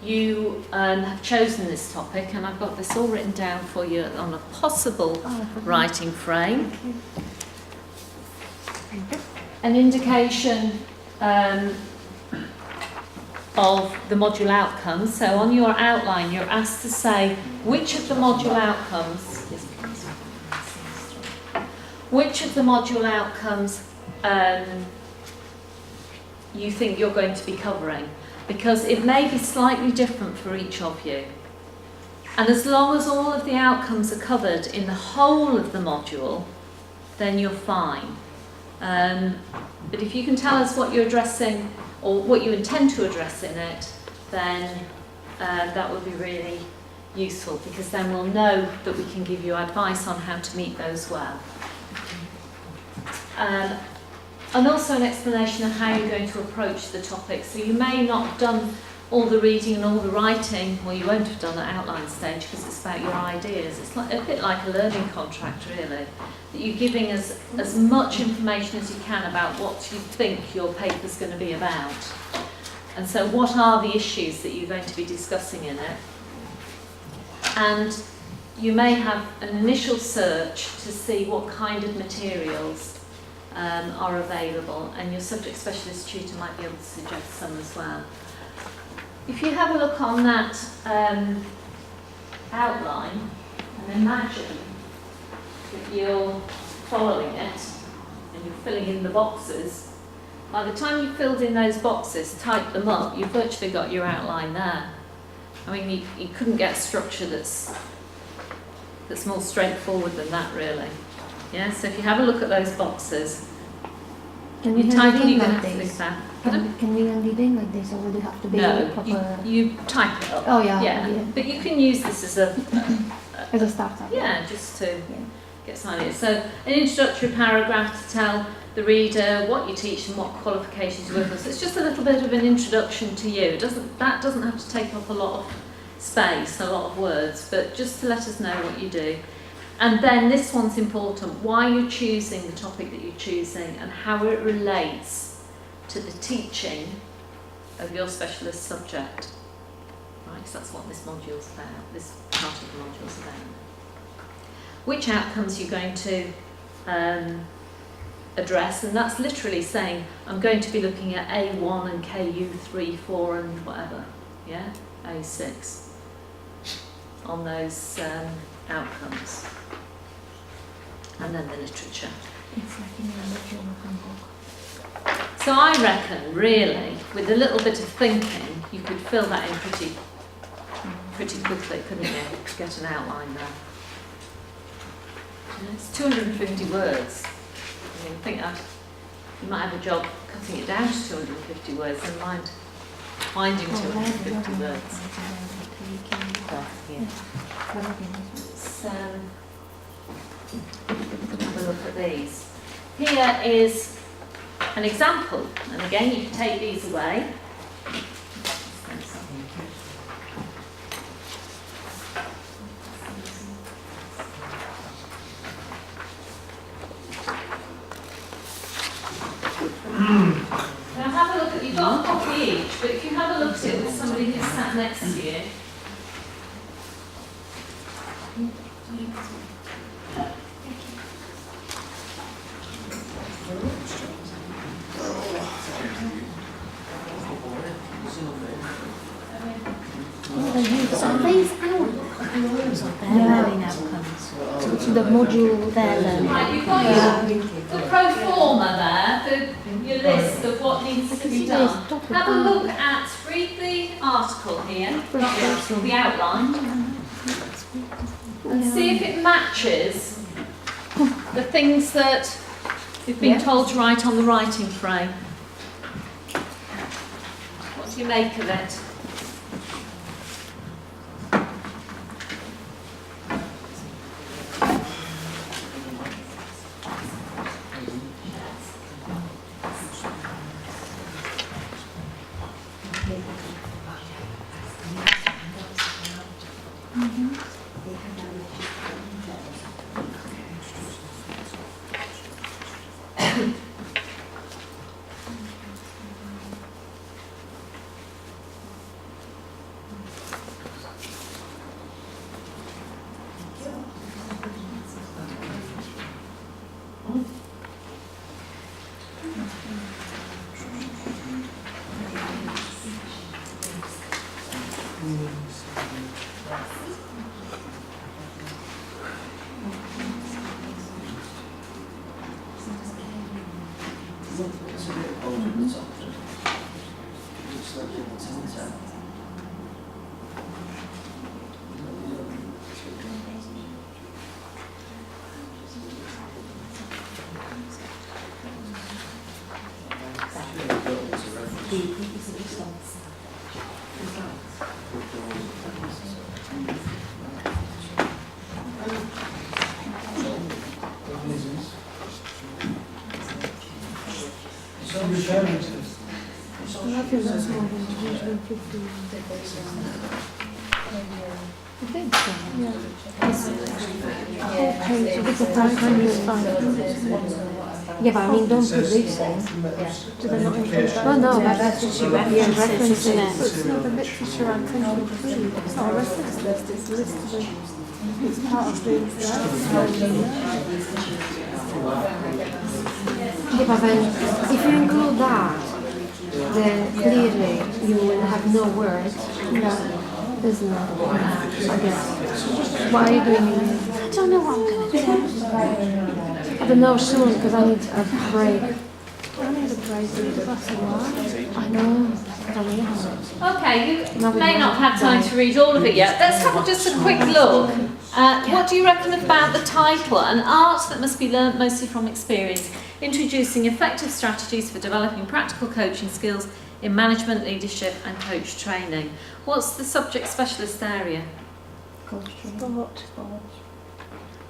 you have chosen this topic. And I've got this all written down for you on a possible writing frame. An indication of the module outcomes. So on your outline, you're asked to say which of the module outcomes you think you're going to be covering, because it may be slightly different for each of you. And as long as all of the outcomes are covered in the whole of the module, then you're fine. But if you can tell us what you're addressing or what you intend to address in it, then that would be really useful, because then we'll know that we can give you advice on how to meet those well. And also an explanation of how you're going to approach the topic. So you may not have done all the reading and all the writing, or you won't have done at outline stage, because it's about your ideas. It's like, a bit like a learning contract, really, that you're giving us as much information as you can about what you think your paper's going to be about. And so what are the issues that you're going to be discussing in it? And you may have an initial search to see what kind of materials are available, and your subject specialist tutor might be able to suggest some as well. If you have a look on that outline, and imagine that you're following it and you're filling in the boxes, by the time you've filled in those boxes, typed them up, you've virtually got your outline there. I mean, you couldn't get a structure that's more straightforward than that, really. Yeah, so if you have a look at those boxes, can we type hand it, it in you're going like to have to this? think that. Can we hand it in like this, or would it have to be No, proper? you type it up. Oh yeah. But you can use this as a as a starter. yeah, just to get some ideas. So an introductory paragraph to tell the reader what you teach and what qualifications you work on. So it's just a little bit of an introduction to you. That doesn't have to take up a lot of space, a lot of words, but just to let us know what you do. And then this one's important, why you're choosing the topic that you're choosing and how it relates to the teaching of your specialist subject. Right, so that's what this module's about, this part of the module's about. Which outcomes you're going to address, and that's literally saying I'm going to be looking at A1 and KU 3, 4 and whatever, yeah, A6 on those outcomes. And then the literature. It's like in the module handbook. So I reckon, really, with a little bit of thinking, you could fill that in pretty quickly, couldn't you? Get an outline there. And it's 250 words. I mean, I think that you might have a job cutting it down to 250 words and mind finding 250 words. So, have a look at these. Here is an example, and again you can take these away. Now have a look at, you've got a copy each, but if you have a look at it with somebody who's sat next to you. The module there then. Right, you've got your pro forma there for your list of what needs to be done. Have a look at, read the article here, not the article, the outline, and see if it matches the things that you've been told to write on the writing frame. What do you make of it? Yeah, but I mean, don't put these in. Do they not include that? Oh no, that's what she referencing it. It's not the literature I'm thinking through. It's not a reference list, it's a list of the, it's part of the yeah, but then if you include that, then clearly you will have no words. Isn't it? I guess. Why are you doing it? I don't know what I'm going to do. I don't know soon because I need a break. I need a break. That's a while. I know. Okay, you may not have time to read all of it yet. Let's have just a quick look. What do you reckon about the title? An art that must be learnt mostly from experience. Introducing effective strategies for developing practical coaching skills in management, leadership and coach training. What's the subject specialist area? Sport.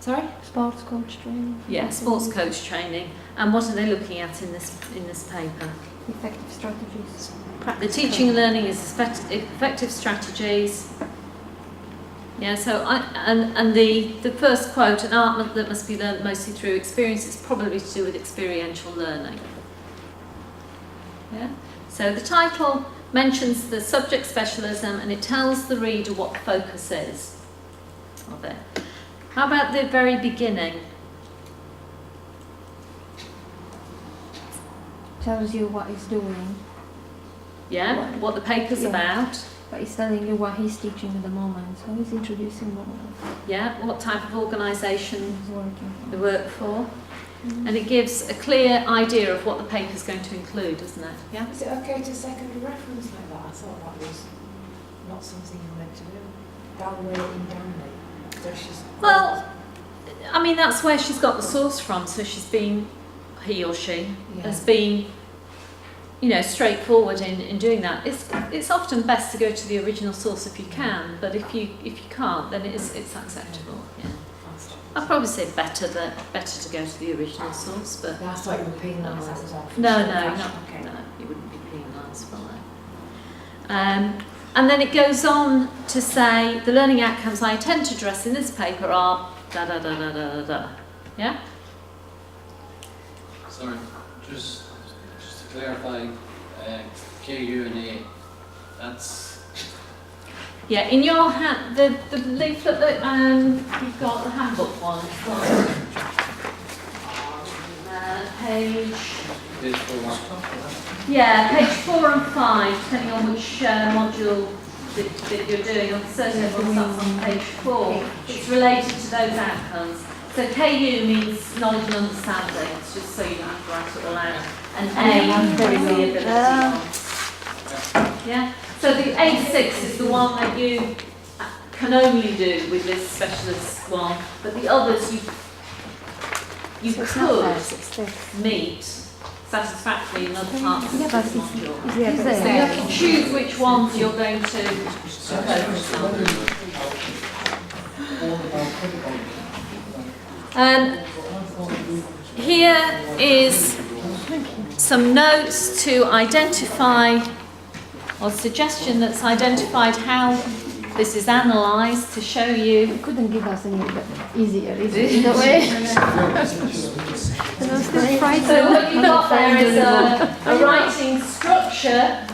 So Sorry? Sports coach training. Yeah, sports coach training. And what are they looking at in this paper? Effective strategies. The teaching and learning is effective strategies. Yeah, so the first quote, an art that must be learned mostly through experience, is probably to do with experiential learning. Yeah. So the title mentions the subject specialism and it tells the reader what the focus is of it. How about the very beginning? Tells you what he's doing. Yeah, what the paper's about. But he's telling you what he's teaching at the moment. So he's introducing what Yeah, what type of organisation he's working for. they work for. And it gives a clear idea of what the paper's going to include, doesn't it? Yeah? Is it okay to secondary reference like that? I thought that was not something you're meant to do. Download indefinitely. So she's... Well, I mean, that's where she's got the source from, so she's been, he or she, has been, you know, straightforward in doing that. It's often best to go to the original source if you can, but if you can't, then it's acceptable. Yeah. I'd probably say better to go to the original source, but I thought you were penalised, that was all. no, you wouldn't be penalised for that. And then it goes on to say the learning outcomes I intend to address in this paper are da da da da da da. Yeah. Sorry, just to clarify, KU and A, that's... Yeah, in your hand, the leaflet that you've got, the handbook one, it's got page... Page 4. Yeah, page 4 and 5, depending on which module that you're doing. On certainly one that's on page 4. It's related to those outcomes. So KU means knowledge and understanding. It's just so you don't have to write it all out. And A is the ability. Yeah. So the A6 is the one that you can only do with this specialist one, but the others you could meet satisfactorily in other parts of the module. So you have to choose which ones you're going to focus on. Here is some notes to identify, or suggestion that's identified how this is analysed to show you. You couldn't give us any easier, in a way. So what you've got there is a writing structure,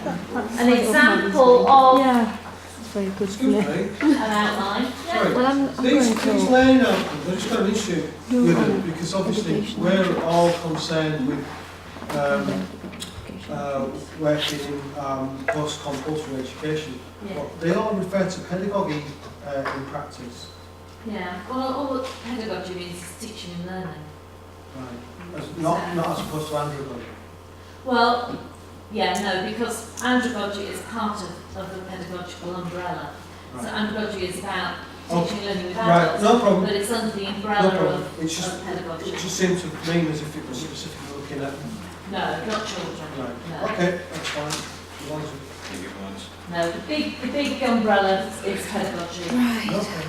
an example of that's very good for me. an outline. Sorry. Well, I'm These going to learning outcomes, I've just got an issue with it, because obviously we're all concerned with working in post-compulsory education. Yeah. But they all refer to pedagogy in practice. Yeah, well, all pedagogy means is teaching and learning. Right. Not as opposed to andragogy. Well, yeah, no, because andragogy is part of the pedagogical umbrella. Right. So andragogy is about teaching and learning with Right, adults, no problem. but it's under the umbrella No problem. of It's just, pedagogy. it just seemed to me as if it was specifically looking at... No, not children. Right. No. Okay, that's fine. As long as we... No, the big umbrella is pedagogy. Right. Okay.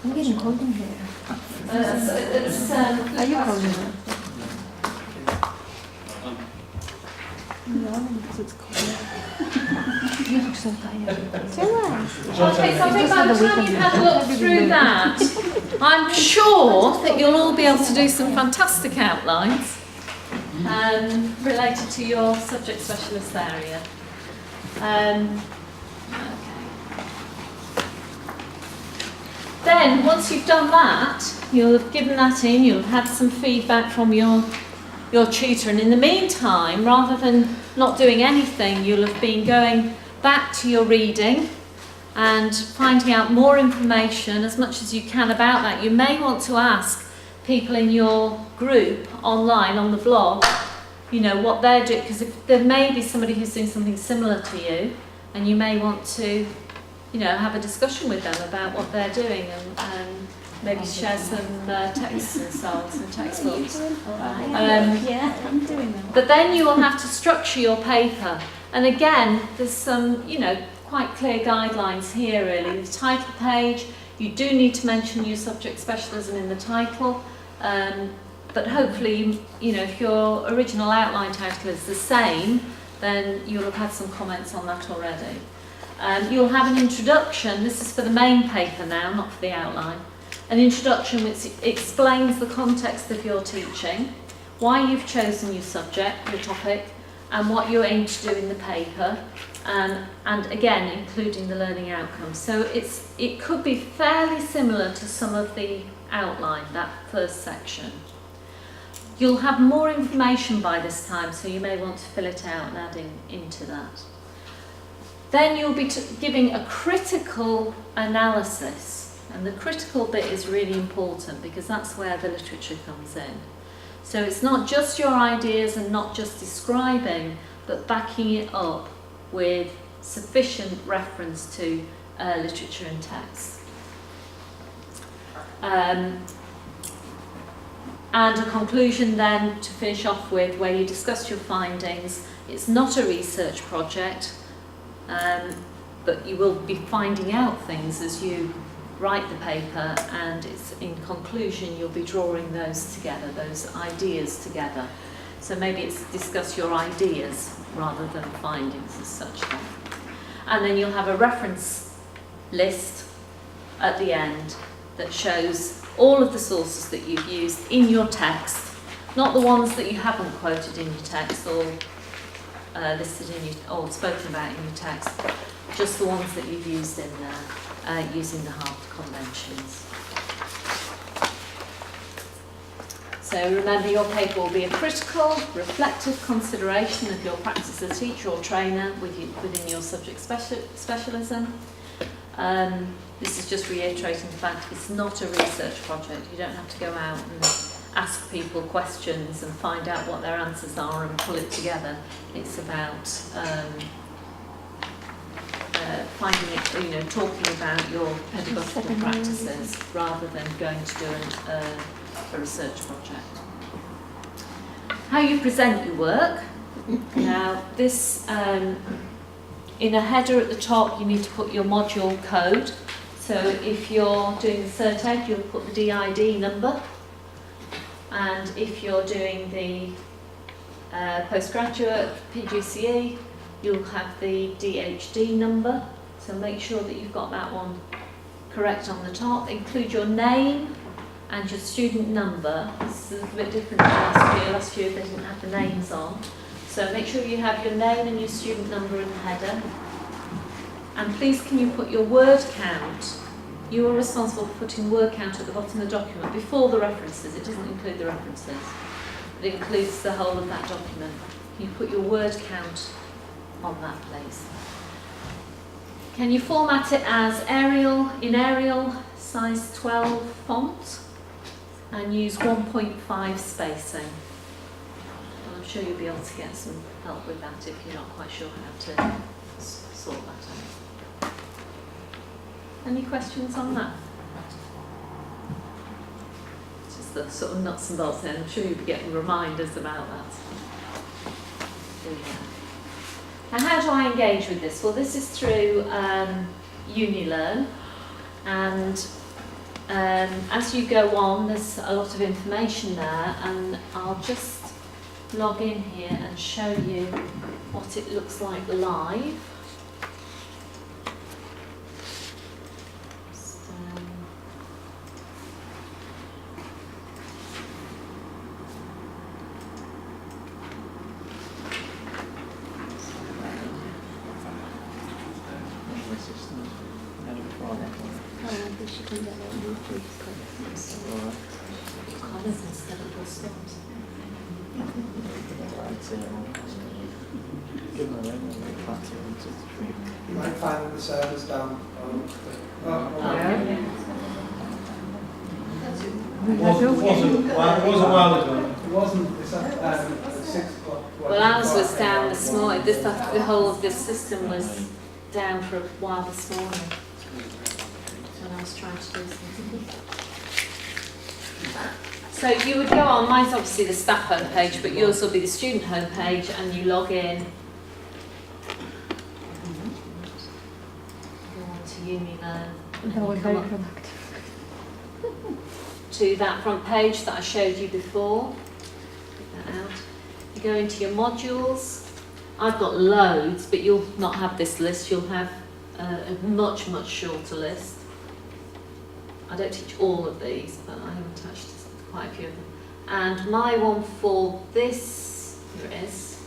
I'm getting cold in here. Are you cold in here? No, because it's cold. You look so tired. It's alright. Okay, so I think by the time you've had a look through that, I'm sure that you'll all be able to do some fantastic outlines related to your subject specialist area. Okay. Then, once you've done that, you'll have given that in, you'll have had some feedback from your tutor, and in the meantime, rather than not doing anything, you'll have been going back to your reading and finding out more information as much as you can about that. You may want to ask people in your group online on the blog, you know, what they're doing, because there may be somebody who's doing something similar to you, and you may want to, you know, have a discussion with them about what they're doing and maybe share some texts and so on, some textbooks. Yeah, I'm doing that. But then you will have to structure your paper. And again, there's some, you know, quite clear guidelines here really. The title page, You do need to mention your subject specialism in the title, but hopefully, if your original outline title is the same, then you'll have had some comments on that already. You'll have an introduction. This is for the main paper now, not for the outline. An introduction which explains the context of your teaching, why you've chosen your subject, your topic, and what you aim to do in the paper, and again, including the learning outcomes. So it could be fairly similar to some of the outline, that first section. You'll have more information by this time, so you may want to fill it out and add into that. Then you'll be giving a critical analysis, and the critical bit is really important because that's where the literature comes in. So it's not just your ideas and not just describing, but backing it up with sufficient reference to literature and text. And a conclusion then to finish off with, where you discuss your findings. It's not a research project, but you will be finding out things as you write the paper, and it's in conclusion you'll be drawing those together, those ideas together. So maybe it's discuss your ideas rather than findings as such then. And then you'll have a reference list at the end that shows all of the sources that you've used in your text, not the ones that you haven't quoted in your text or listed in your, or spoken about in your text, just the ones that you've used in there, using the Harvard conventions. So remember, your paper will be a critical, reflective consideration of your practice as a teacher or trainer within your subject specialism. This is just reiterating the fact it's not a research project. You don't have to go out and ask people questions and find out what their answers are and pull it together. It's about finding it, talking about your pedagogical practices rather than going to do a research project. How you present your work. Now this, in a header at the top, you need to put your module code. So if you're doing the Cert Ed, you'll put the DID number. And if you're doing the postgraduate PGCE, you'll have the DHD number. So make sure that you've got that one correct on the top. Include your name and your student number. This is a little bit different to last year. Last year they didn't have the names on. So make sure you have your name and your student number in the header. And please can you put your word count. You are responsible for putting word count at the bottom of the document before the references. It doesn't include the references, but it includes the whole of that document. Can you put your word count on that, please? Can you format it as Arial, in Arial, size 12 font, and use 1.5 spacing? And I'm sure you'll be able to get some help with that if you're not quite sure how to sort that out. Any questions on that? Just the sort of nuts and bolts there. I'm sure you'll be getting reminders about that. Now, how do I engage with this? Well, this is through UniLearn, and as you go on, there's a lot of information there, and I'll just log in here and show you what it looks like live. You might find that the server's down. It wasn't a while ago. It wasn't, it's at 6 o'clock. Well, ours was down this morning. The whole of this system was down for a while this morning when I was trying to do something. So you would go on, mine's obviously the staff homepage, but yours will be the student homepage, and you log in. Go on to UniLearn. That was very productive. to that front page that I showed you before. Pick that out. You go into your modules. I've got loads, but you'll not have this list. You'll have a much, much shorter list. I don't teach all of these, but I have attached quite a few of them. And my one for this, here it is,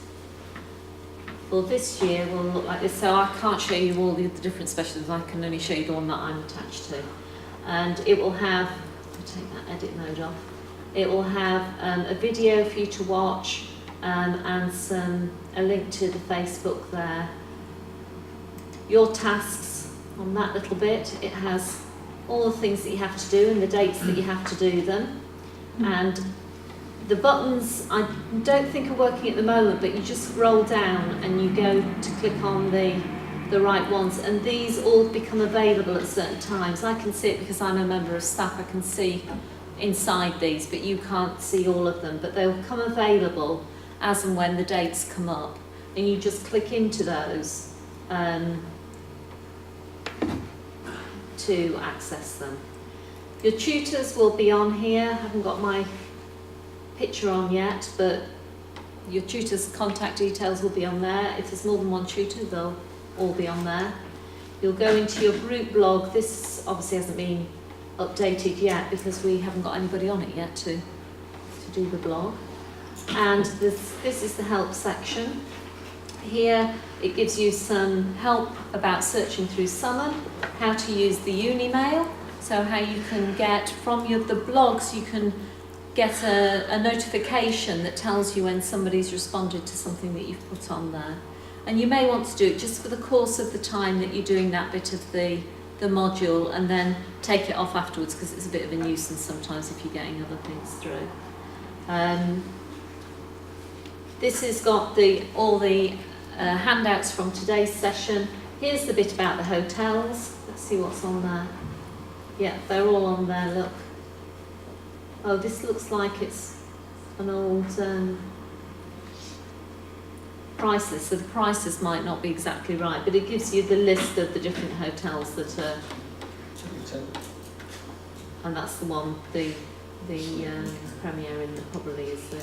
for this year will look like this. So I can't show you all the different specialisms. I can only show you the one that I'm attached to. And it will have, I'll take that edit mode off. It will have a video for you to watch and a link to the Facebook there. Your tasks on that little bit, it has all the things that you have to do and the dates that you have to do them. And the buttons, I don't think are working at the moment, but you just scroll down and you go to click on the right ones, and these all become available at certain times. I can see it because I'm a member of staff. I can see inside these, but you can't see all of them. But they'll come available as and when the dates come up, and you just click into those to access them. Your tutors will be on here. I haven't got my picture on yet, but your tutor's contact details will be on there. If there's more than one tutor, they'll all be on there. You'll go into your group blog. This obviously hasn't been updated yet because we haven't got anybody on it yet to do the blog. And this is the help section. Here it gives you some help about searching through Summon, how to use the Unimail, so how you can get from the blogs, you can get a notification that tells you when somebody's responded to something that you've put on there. And you may want to do it just for the course of the time that you're doing that bit of the module, and then take it off afterwards because it's a bit of a nuisance sometimes if you're getting other things through. This has got all the handouts from today's session. Here's the bit about the hotels. Let's see what's on there. Yeah, they're all on there, look. Oh, this looks like it's an old price list, so the prices might not be exactly right, but it gives you the list of the different hotels that are, and that's the one, the Premier in probably is the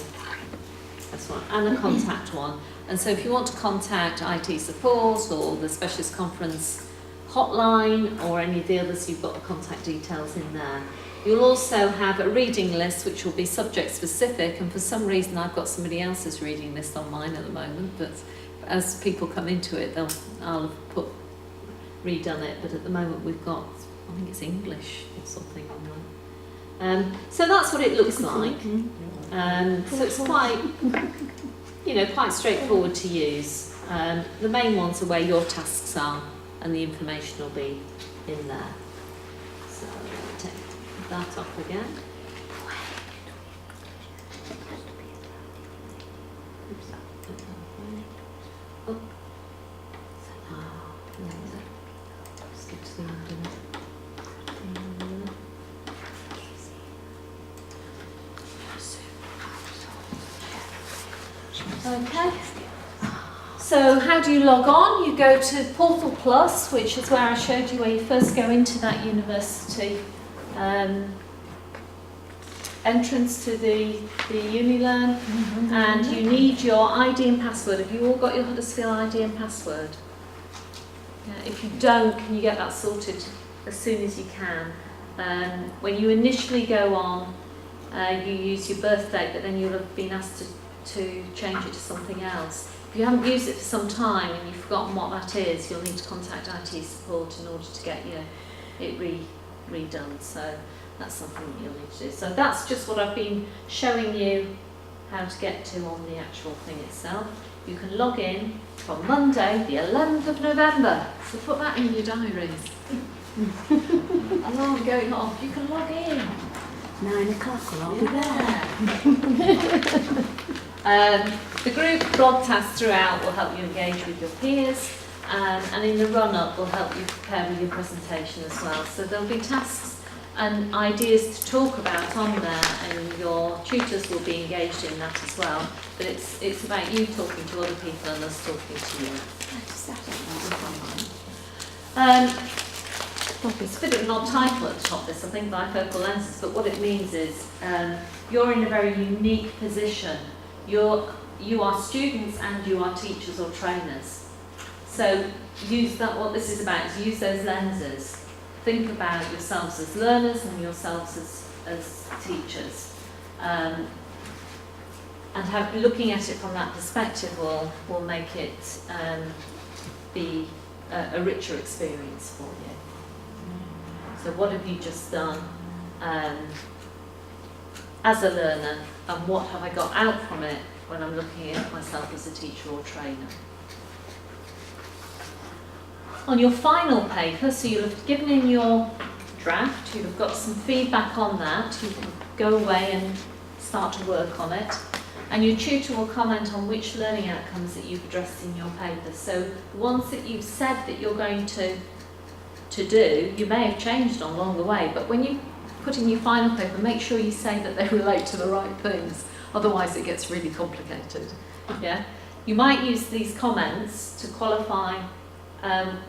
best one, and a contact one. And so if you want to contact IT support or the specialist conference hotline or any of the others, you've got the contact details in there. You'll also have a reading list which will be subject specific, and for some reason I've got somebody else's reading list on mine at the moment, but as people come into it I'll have redone it, but at the moment we've got, I think it's English or something on there. So that's what it looks like. So it's quite, quite straightforward to use. The main ones are where your tasks are and the information will be in there. So take that off again. Oh. Skip to the end. Okay. So how do you log on? You go to Portal Plus, which is where I showed you where you first go into that university entrance to the UniLearn, and you need your ID and password. Have you all got your Huddersfield ID and password? Yeah, if you don't, can you get that sorted as soon as you can? When you initially go on, you use your birth date, but then you'll have been asked to change it to something else. If you haven't used it for some time and you've forgotten what that is, you'll need to contact IT support in order to get it redone. So that's something that you'll need to do. So that's just what I've been showing you how to get to on the actual thing itself. You can log in from Monday, the 11th of November. So put that in your diaries. Alarm going off. You can log in. 9 o'clock, I'll be there. The group blog tasks throughout will help you engage with your peers, and in the run-up will help you prepare with your presentation as well. So there'll be tasks and ideas to talk about on there, and your tutors will be engaged in that as well. But it's about you talking to other people and us talking to you. It's a bit of an odd title at the top, this, I think, bifocal lenses, but what it means is you're in a very unique position. You are students and you are teachers or trainers. So use that, what this is about is use those lenses. Think about yourselves as learners and yourselves as teachers. And looking at it from that perspective will make it be a richer experience for you. So what have you just done as a learner, and what have I got out from it when I'm looking at myself as a teacher or trainer? On your final paper, so you'll have given in your draft, you'll have got some feedback on that, you can go away and start to work on it, and your tutor will comment on which learning outcomes that you've addressed in your paper. So the ones that you've said that you're going to do, you may have changed on along the way, but when you put in your final paper, make sure you say that they relate to the right things, otherwise it gets really complicated. Yeah? You might use these comments to qualify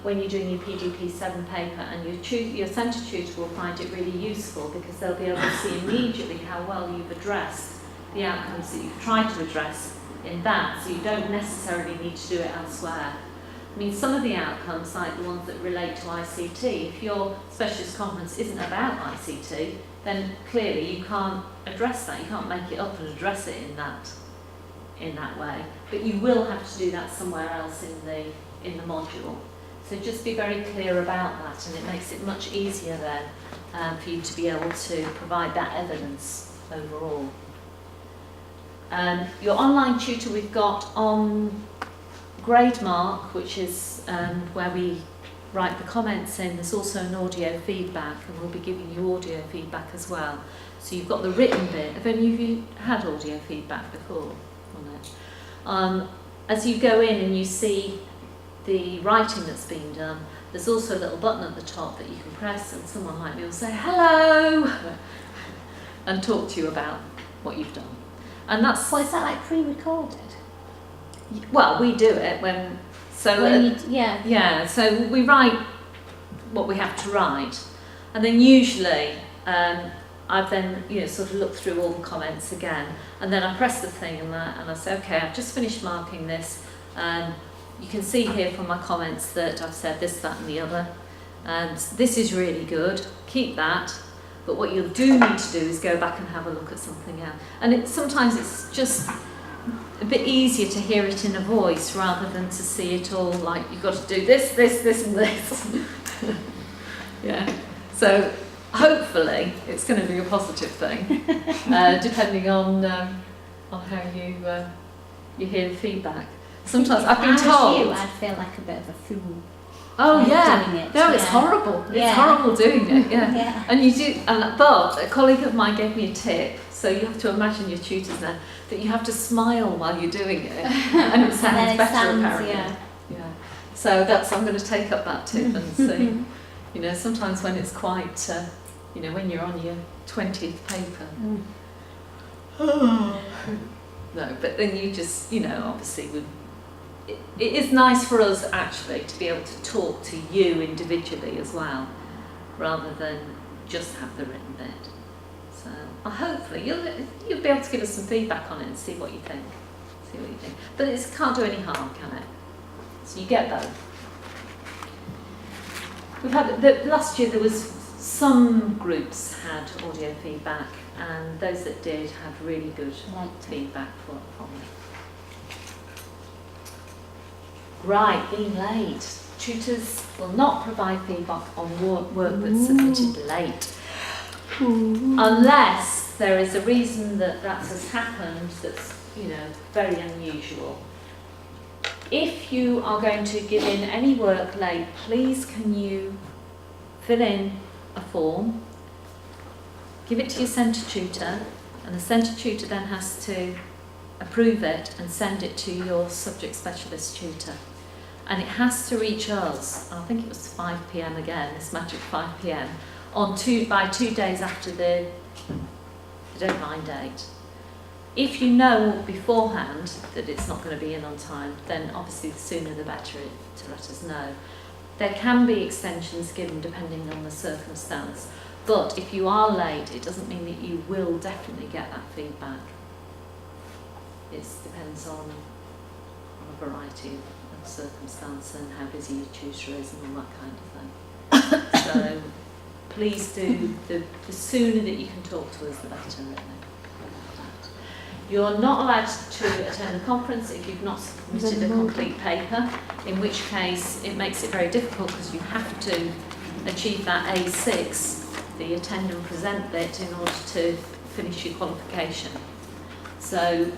when you're doing your PGP7 paper, and your centre tutor will find it really useful because they'll be able to see immediately how well you've addressed the outcomes that you've tried to address in that, so you don't necessarily need to do it elsewhere. I mean, some of the outcomes, like the ones that relate to ICT, if your specialist conference isn't about ICT, then clearly you can't address that. You can't make it up and address it in that way. But you will have to do that somewhere else in the module. So just be very clear about that, and it makes it much easier then for you to be able to provide that evidence overall. Your online tutor we've got on GradeMark, which is where we write the comments in. There's also an audio feedback, and we'll be giving you audio feedback as well. So you've got the written bit. Have any of you had audio feedback before on it? As you go in and you see the writing that's been done, there's also a little button at the top that you can press, and someone like me will say hello and talk to you about what you've done. And that's... Well, is that like pre-recorded? Well, we do it when... Yeah, so we write what we have to write, and then usually I've then sort of looked through all the comments again, and then I press the thing and I say, okay, I've just finished marking this. You can see here from my comments that I've said this, that and the other, and this is really good, keep that, but what you do need to do is go back and have a look at something else. And sometimes it's just a bit easier to hear it in a voice rather than to see it all like you've got to do this, this, this and this. Yeah, so hopefully it's going to be a positive thing, depending on how you hear the feedback. Sometimes I've been told... I'd feel like a bit of a fool. Oh yeah, doing it. No, it's horrible. It's horrible doing it. Yeah, and you do. But a colleague of mine gave me a tip. So you have to imagine your tutors now that you have to smile while you're doing it, and it sounds better apparently. Yeah. So I'm going to take up that tip and see. Sometimes when it's quite, when you're on your 20th paper. No, but then you just, obviously it is nice for us actually to be able to talk to you individually as well, rather than just have the written bit. So hopefully you'll be able to give us some feedback on it and see what you think. But it can't do any harm, can it? So you get both. We've had last year there was some groups had audio feedback, and those that did had really good feedback from it. Right, being late. Tutors will not provide feedback on work that's submitted late. Unless there is a reason that has happened that's, very unusual. If you are going to give in any work late, please can you fill in a form, give it to your centre tutor, and the centre tutor then has to approve it and send it to your subject specialist tutor. And it has to reach us, I think it was 5 p.m. again, this magic 5 p.m, by 2 days after the deadline date. If you know beforehand that it's not going to be in on time, then obviously the sooner the better to let us know. there can be extensions given depending on the circumstance, but if you are late, it doesn't mean that you will definitely get that feedback. It depends on a variety of circumstances and how busy your tutor is and all that kind of thing. So please do, the sooner that you can talk to us, the better, really. You're not allowed to attend the conference if you've not submitted a complete paper, in which case it makes it very difficult because you have to achieve that A6, the attend and present bit, in order to finish your qualification. So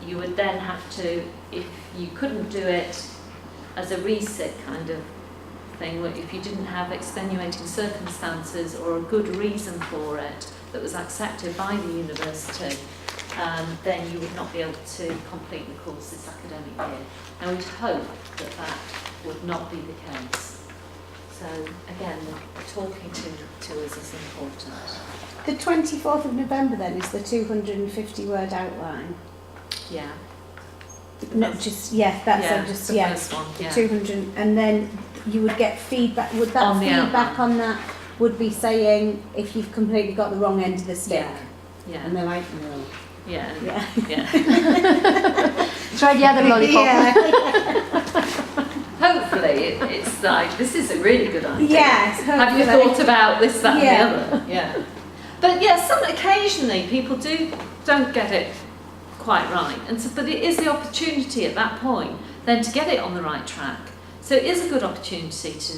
you would then have to, if you couldn't do it as a resit kind of thing, if you didn't have extenuating circumstances or a good reason for it that was accepted by the university, then you would not be able to complete the course this academic year. And we'd hope that that would not be the case. So again, talking to us is important. The 24th of November then is the 250 word outline. Yeah. No, just that's just the first one. The Yeah. 200, and then you would get feedback. Would that On the feedback outline. on that would be saying if you've completely got the wrong end of the stick? Yeah. And they're like, no. Yeah. Yeah. Yeah. Try the other lollipop. Yeah. Hopefully it's like, this is a really good idea. Yes. Have you hopefully. thought about this, that Yeah. and the other? Yeah. But yeah, occasionally people don't get it quite right. And so, but it is the opportunity at that point then to get it on the right track. So it is a good opportunity to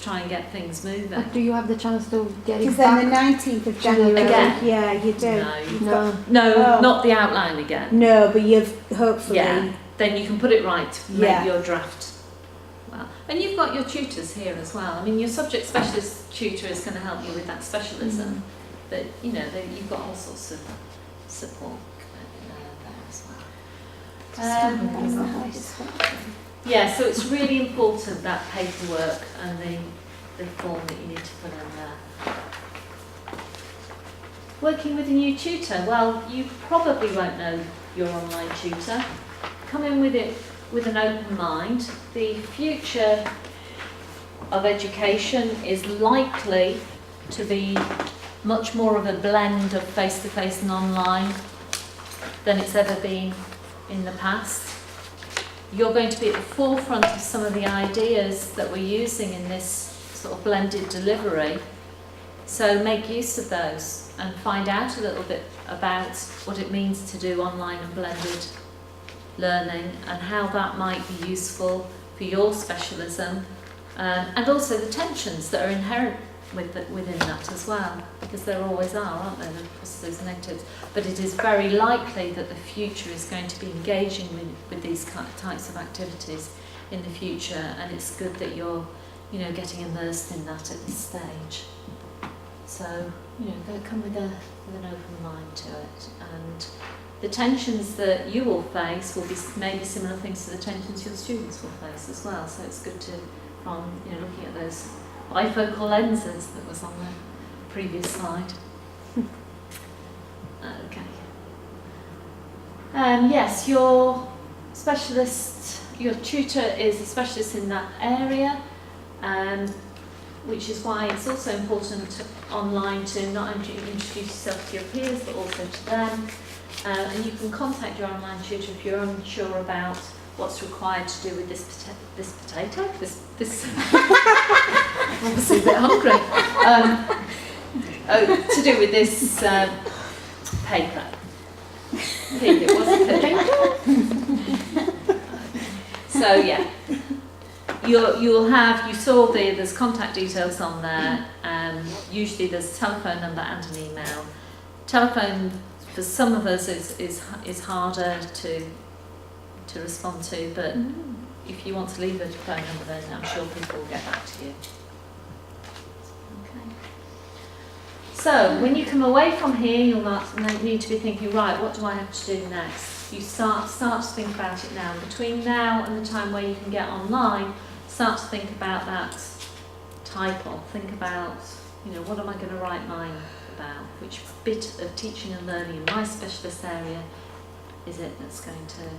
try and get things moving. But do you have the chance to get it Because back? then the 19th of January. Again? Yeah, you do. No, you've No. got, no, Oh. not the outline again. No, but you've hopefully. Yeah, then you can put it right to make Yeah. your draft well. And you've got your tutors here as well. I mean, your subject specialist tutor is going to help you with that specialism. But, you've got all sorts of support there as well. Yeah, so it's really important, that paperwork and the form that you need to fill in there. Working with a new tutor, well, you probably won't know your online tutor. Come in with it with an open mind. The future of education is likely to be much more of a blend of face-to-face and online than it's ever been in the past. You're going to be at the forefront of some of the ideas that we're using in this sort of blended delivery. So make use of those and find out a little bit about what it means to do online and blended learning and how that might be useful for your specialism, and also the tensions that are inherent within that as well, because there always are, aren't there, the positives and negatives. But it is very likely that the future is going to be engaging with these types of activities in the future, and it's good that you're getting immersed in that at this stage. So come with an open mind to it, and the tensions that you will face will be maybe similar things to the tensions your students will face as well. So it's good to, looking at those bifocal lenses that was on the previous slide. Okay. Yes, your tutor is a specialist in that area, which is why it's also important online to not only introduce yourself to your peers but also to them. And you can contact your online tutor if you're unsure about what's required to do with this potato. This I'm obviously a bit hungry. To do with this paper. Pig, it was a pig. So yeah, you saw there's contact details on there. Usually there's a telephone number and an email. Telephone for some of us is harder to respond to, but if you want to leave a phone number, then I'm sure people will get back to you. Okay. So when you come away from here, you'll need to be thinking, right, what do I have to do next? You start to think about it now. Between now and the time where you can get online, start to think about that title. Think about, what am I going to write mine about? Which bit of teaching and learning in my specialist area is it that's going to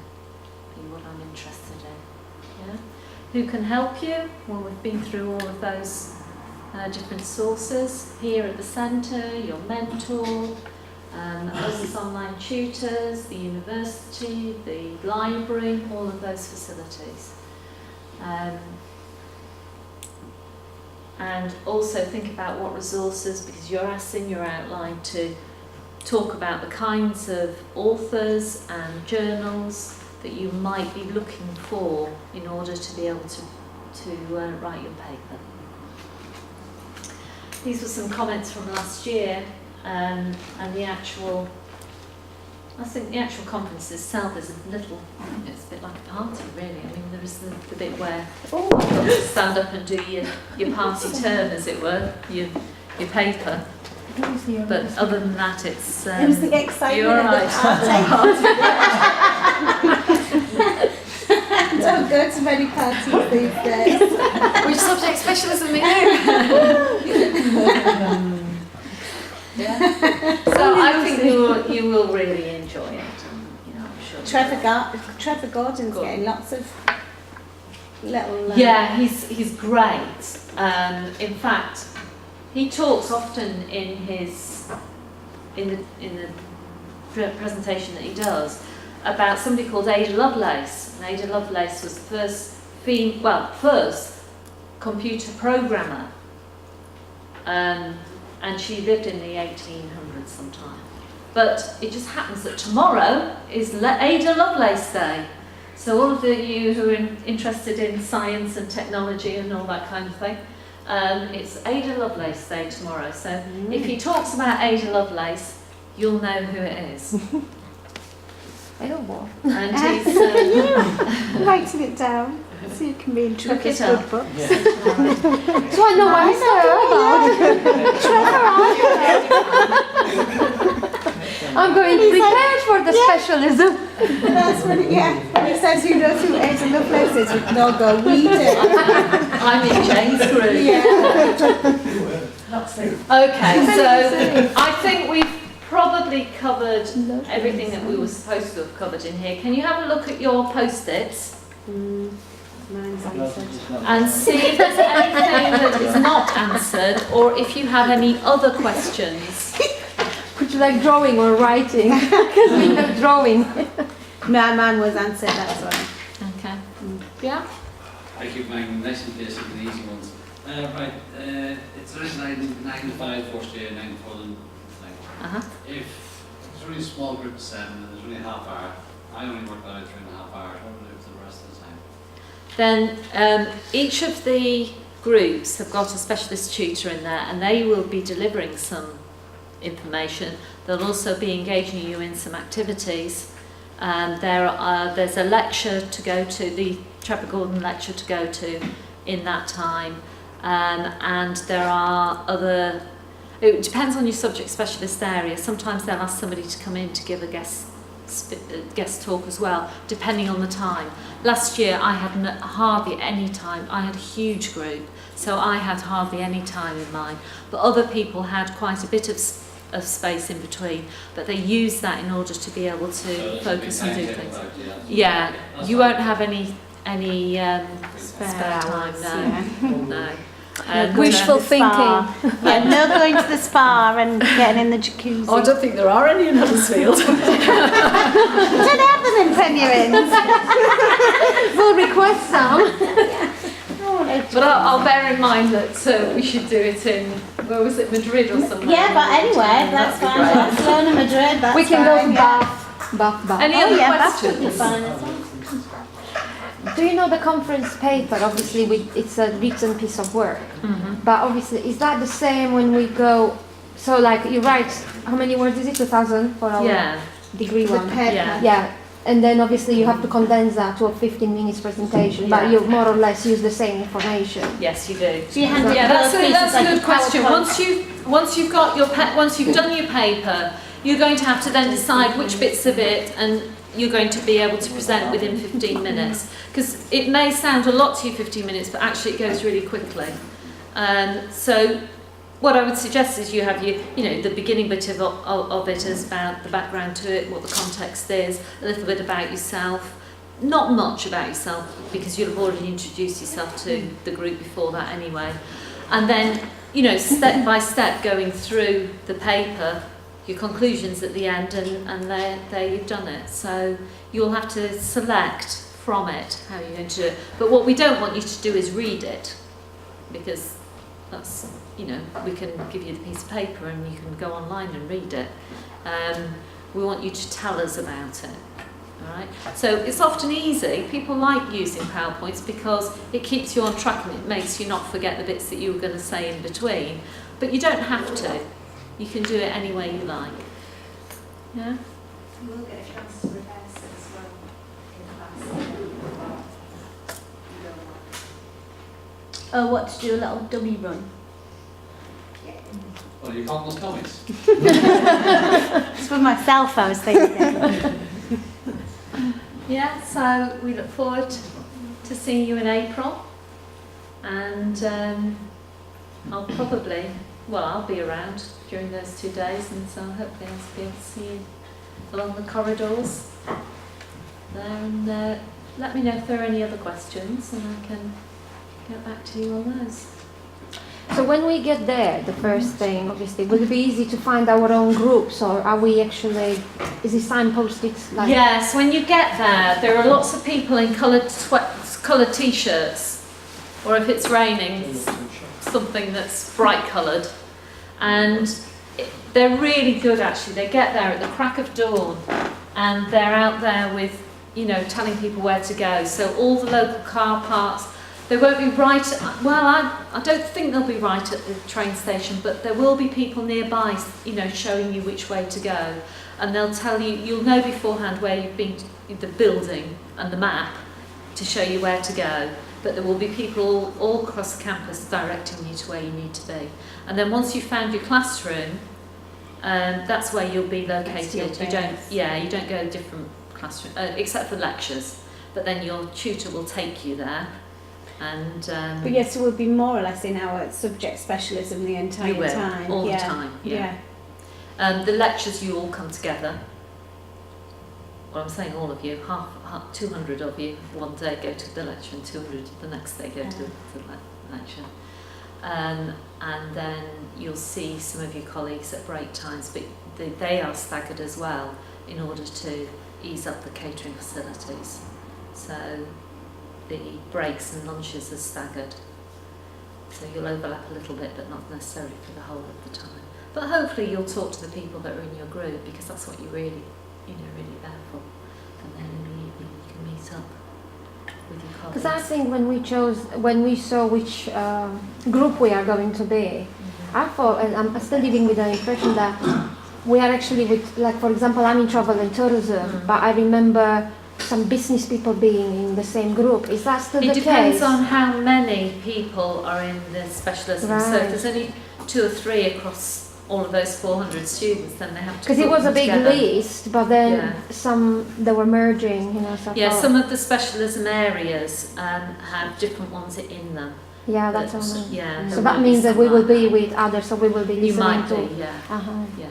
be what I'm interested in? Yeah? who can help you? Well, we've been through all of those different sources here at the centre, your mentor, us as online tutors, the university, the library, all of those facilities. And also think about what resources, because you're asked in your outline to talk about the kinds of authors and journals that you might be looking for in order to be able to write your paper. These were some comments from last year, and the actual, I think the actual conference itself is a little, it's a bit like a party really. I mean, there is the bit where you've got to stand up and do your party turn, as it were, your paper. But other than that, it's it was the excitement you're of the party. Don't go to many parties these days. Which subject specialism are you? Yeah. So I think you will really enjoy it. I'm sure. Trevor Gordon's getting lots of little. Yeah, he's great. In fact, he talks often in the presentation that he does about somebody called Ada Lovelace. And Ada Lovelace was the first computer programmer. And she lived in the 1800s sometime. But it just happens that tomorrow is Ada Lovelace Day. So all of you who are interested in science and technology and all that kind of thing, it's Ada Lovelace Day tomorrow. So if he talks about Ada Lovelace, you'll know who it is. I don't know. And he's writing it down so you can be in Trevor's good books. So I know what I'm going prepared for the specialism. That's when he says you know who Ada Lovelace is, no go read it. I'm in Jane's group. Yeah. Okay, so I think we've probably covered everything that we were supposed to have covered in here. Can you have a look at your post-its? And see if there's anything that is not answered, or if you have any other questions. Would you like drawing or writing? Because we have drawing. No, mine was answered, that's all. Okay. Yeah? I keep mine nice and basic and easy ones. Right, it's originally 9 to 5 first year, 9 to 4 the If there's only a small group of 7 and there's only a half hour, I only work that out 3.5 hours. What do I do for the rest of the time? Then each of the groups have got a specialist tutor in there, and they will be delivering some information. They'll also be engaging you in some activities. There's a lecture to go to, the Trevor Gordon lecture to go to in that time, and there are other. It depends on your subject specialist area. Sometimes they'll ask somebody to come in to give a guest talk as well, depending on the time. Last year I had hardly any time. I had a huge group, so I had hardly any time in mine. But other people had quite a bit of space in between, but they used that in order to be able to focus and do things. Yeah, you won't have any spare time now. No. Wishful thinking. Yeah, no going to the spa and getting in the jacuzzi. Oh, I don't think there are any in Huddersfield. Don't have them in Premier Inns. We'll request some. But I'll bear in mind that we should do it in, where was it, Madrid or something? Yeah, but anyway, that's fine. Barcelona, Madrid, that's we can fine, go to Bath. Any other Bath would be questions? fine as well. Do you know the conference paper? Obviously, it's a written piece of work. Mm-hmm. But obviously, is that the same when we go? So, like, you write, how many words is it? 2,000 for our degree The one? paper. Yeah. And then obviously you have to condense that to a 15 minutes presentation, but you more or less use the same information. Yes, you do. So you hand that's a good question. Once you've got your once you've done your paper, you're going to have to then decide which bits of it and you're going to be able to present within 15 minutes. Because it may sound a lot to you, 15 minutes, but actually it goes really quickly. So what I would suggest is you have the beginning bit of it is about the background to it, what the context is, a little bit about yourself, not much about yourself, because you'll have already introduced yourself to the group before that anyway. And then, you know, step by step going through the paper, your conclusions at the end, and there you've done it. So you'll have to select from it how you're going to do it. But what we don't want you to do is read it, because that's, you know, we can give you the piece of paper and you can go online and read it. We want you to tell us about it. All right. So it's often easy. People like using PowerPoints because it keeps you on track and it makes you not forget the bits that you were going to say in between. But you don't have to. You can do it any way you like. Yeah? You will get a chance to rehearse it as well in class. Oh, what, to do a little dummy run? Well, you can't look comics. It's for myself, I was thinking. Yeah, so we look forward to seeing you in April, and I'll be around during those 2 days, and so hopefully I'll be able to see you along the corridors there, and let me know if there are any other questions and I can get back to you on those. So when we get there, the first thing, obviously, will it be easy to find our own groups, or are we actually, is it signposted? Like Yes, when you get there are lots of people in coloured t-shirts, or if it's raining, it's something that's bright coloured. And they're really good, actually. They get there at the crack of dawn, and they're out there with, you know, telling people where to go. So all the local car parks, they won't be right, well, I don't think they'll be right at the train station, but there will be people nearby, you know, showing you which way to go. And they'll tell you, you'll know beforehand where you've been, the building and the map, to show you where to go. But there will be people all across the campus directing you to where you need to be. And then once you've found your classroom, that's where you'll be located. You don't go to different classroom, except for lectures. But then your tutor will take you there. And but yes, we'll be more or less in our subject specialism the entire time. All the time. Yeah. The lectures, you all come together. Well, I'm saying all of you, 200 of you one day go to the lecture, and 200 the next day go to the lecture. And then you'll see some of your colleagues at break times, but they are staggered as well in order to ease up the catering facilities. So the breaks and lunches are staggered. So you'll overlap a little bit, but not necessarily for the whole of the time. But hopefully you'll talk to the people that are in your group, because that's what you're really there for. And then in the evening you can meet up with your colleagues. Because I think when we saw which group we are going to be, I thought, and I'm still living with the impression that we are actually with, like, for example, I'm in travel and tourism, but I remember some business people being in the same group. Is that still the case? It depends on how many people are in the specialism. Right. So if there's only 2 or 3 across all of those 400 students, then they have to. Because it was a big together. list, but then they were merging, you know. So some of the specialism areas have different ones in them. Yeah, that's all. Yeah. So that means that we will be with others, so we will be listening you might to. be, yeah. Yeah.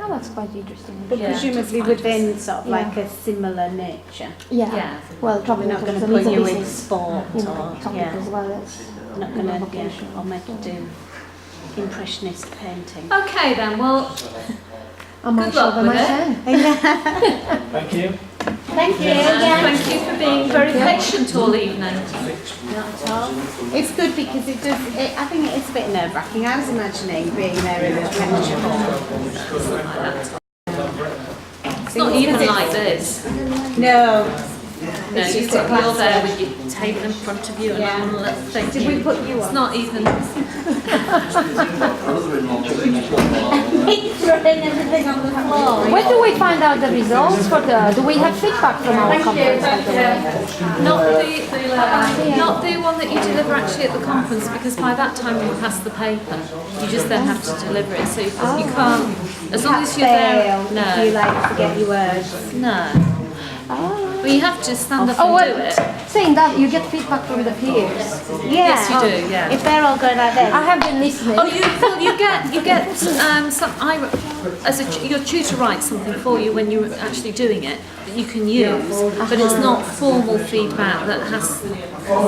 Oh, that's quite interesting. But presumably within sort of like a similar nature. Yeah. Well, probably we're not going to put you in sport or topic as well as not going to or make you do impressionist painting. Okay then, well, good luck with it. Thank you. Thank you. Thank you for being very patient all evening. Not at all. It's good because it does. I think it is a bit nerve-wracking. I was imagining being there in a lecture hall. It's not even like this. No. No, you're there with your table in front of you and one little thing. Did we put you on? It's not even. Throwing everything on the floor. When do we find out the results for do we have feedback from our conference? Not the one that you deliver actually at the conference, because by that time you pass the paper. You just then have to deliver it, so you can't, as long as you're there. No. You like forget your words. No. Well, you have to stand up and do it. Saying that, you get feedback from the peers. Yes, you do. Yeah. If they're all going like this. I have been listening. Oh, you get some. Your tutor writes something for you when you're actually doing it, that you can use, but it's not formal feedback that has. So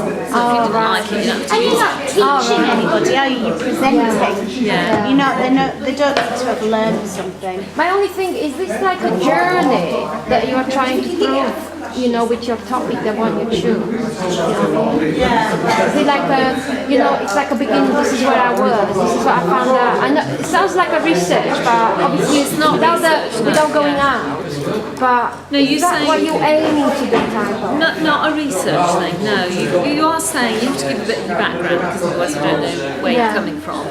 if you didn't like it, you don't have to And use you're not teaching anybody, are you? You're presenting. Yeah. You're not, they don't need to have learned something. My only thing is this like a journey that you are trying to prove, you know, with your topic, the one you choose. You know? Yeah. Is it like a, you know, it's like a beginning, this is where I was, this is what I found out. I know, it sounds like a research, but obviously it's not without going out. But no, you is that saying, what you're aiming to do, type of? not a research thing, no. You are saying you have to give a bit of your background because otherwise you don't know where you're coming from.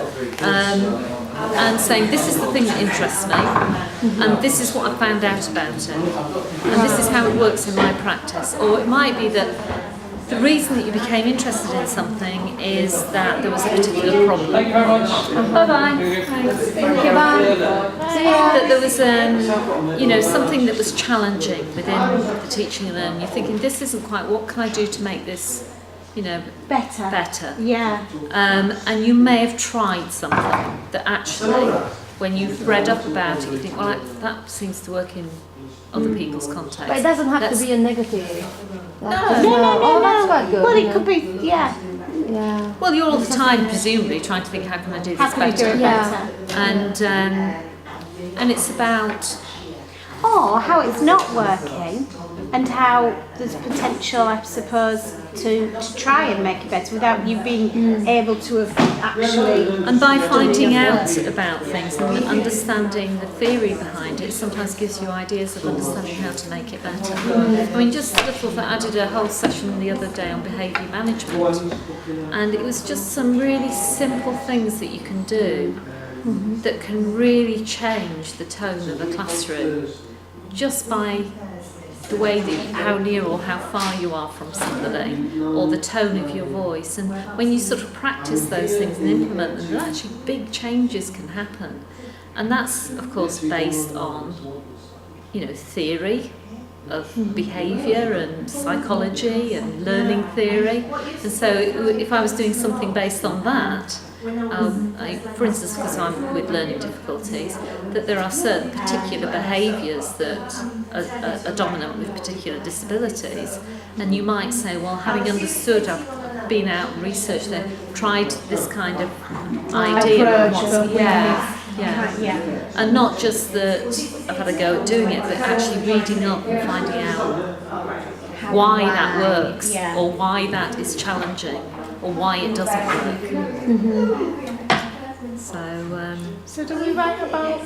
And saying this is the thing that interests me, and this is what I found out about it, and this is how it works in my practice. Or it might be that the reason that you became interested in something is that there was a particular problem. Thank you very much. Bye-bye. Thank you, bye. See ya. That there was, you know, something that was challenging within the teaching and learning. You're thinking, this isn't quite, what can I do to make this, you know, better? Yeah. And you may have tried something that actually, when you've read up about it, you think, well, that seems to work in other people's context. But it doesn't have to be a negative. No. Oh, that's quite good. Well, it could be, yeah. Yeah. Well, you're all the time, presumably, trying to think, how can I do this better? How can we do it better? And it's about... Or how it's not working, and how there's potential, I suppose, to try and make it better without you being able to have actually... And by finding out about things and understanding the theory behind it, sometimes gives you ideas of understanding how to make it better. I mean, just little that I did a whole session the other day on behaviour management, and it was just some really simple things that you can do that can really change the tone of a classroom just by the way that how near or how far you are from somebody, or the tone of your voice. And when you sort of practice those things and implement them, actually big changes can happen. And that's, of course, based on, you know, theory of behaviour and psychology and learning theory. And so if I was doing something based on that, for instance, because I'm with learning difficulties, that there are certain particular behaviours that are dominant with particular disabilities, and you might say, well, having understood, I've been out and researched there, tried this kind of idea of what's, yeah, and not just that I've had a go at doing it, but actually reading up and finding out why that works, or why that is challenging, or why it doesn't work. So do we write about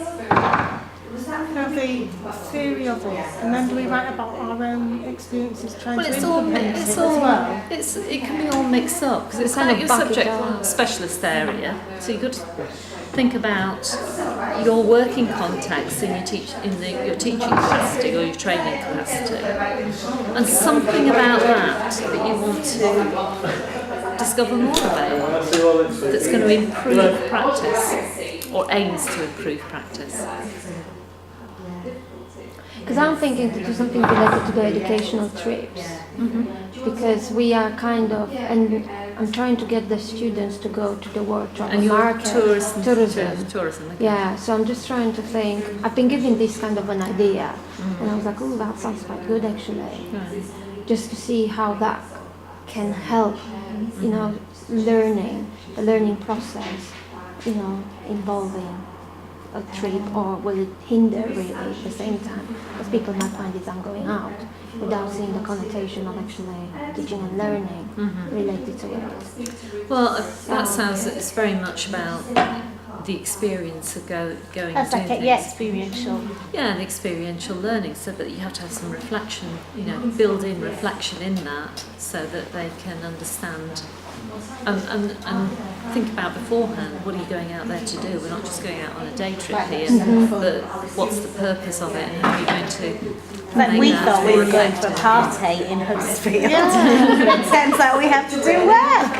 the theory of it, and then do we write about our own experiences trying to implement it as well? It can be all mixed up because it's like your subject specialist area. So you could think about your working context in your teaching capacity or your training capacity, and something about that you want to discover more about that's going to improve practice or aims to improve practice. Because I'm thinking to do something related to the educational trips, because we are kind of, and I'm trying to get the students to go to the workshop and market. Tourism. Okay. Yeah, so I'm just trying to think. I've been given this kind of an idea, and I was like, oh, that sounds quite good actually. Just to see how that can help, you know, the learning process, you know, involving a trip, or will it hinder really at the same time? Because people might find it I'm going out without seeing the connotation of actually teaching and learning related to it. Well, that sounds, it's very much about the experience of going That's and doing like things. experiential. Yeah, and experiential learning, so that you have to have some reflection, you know, build in reflection in that, so that they can understand and think about beforehand, what are you going out there to do? We're not just going out on a day trip here, but what's the purpose of it, and how are you going to But we thought we were going to a party in Huddersfield. It turns out we have to do work.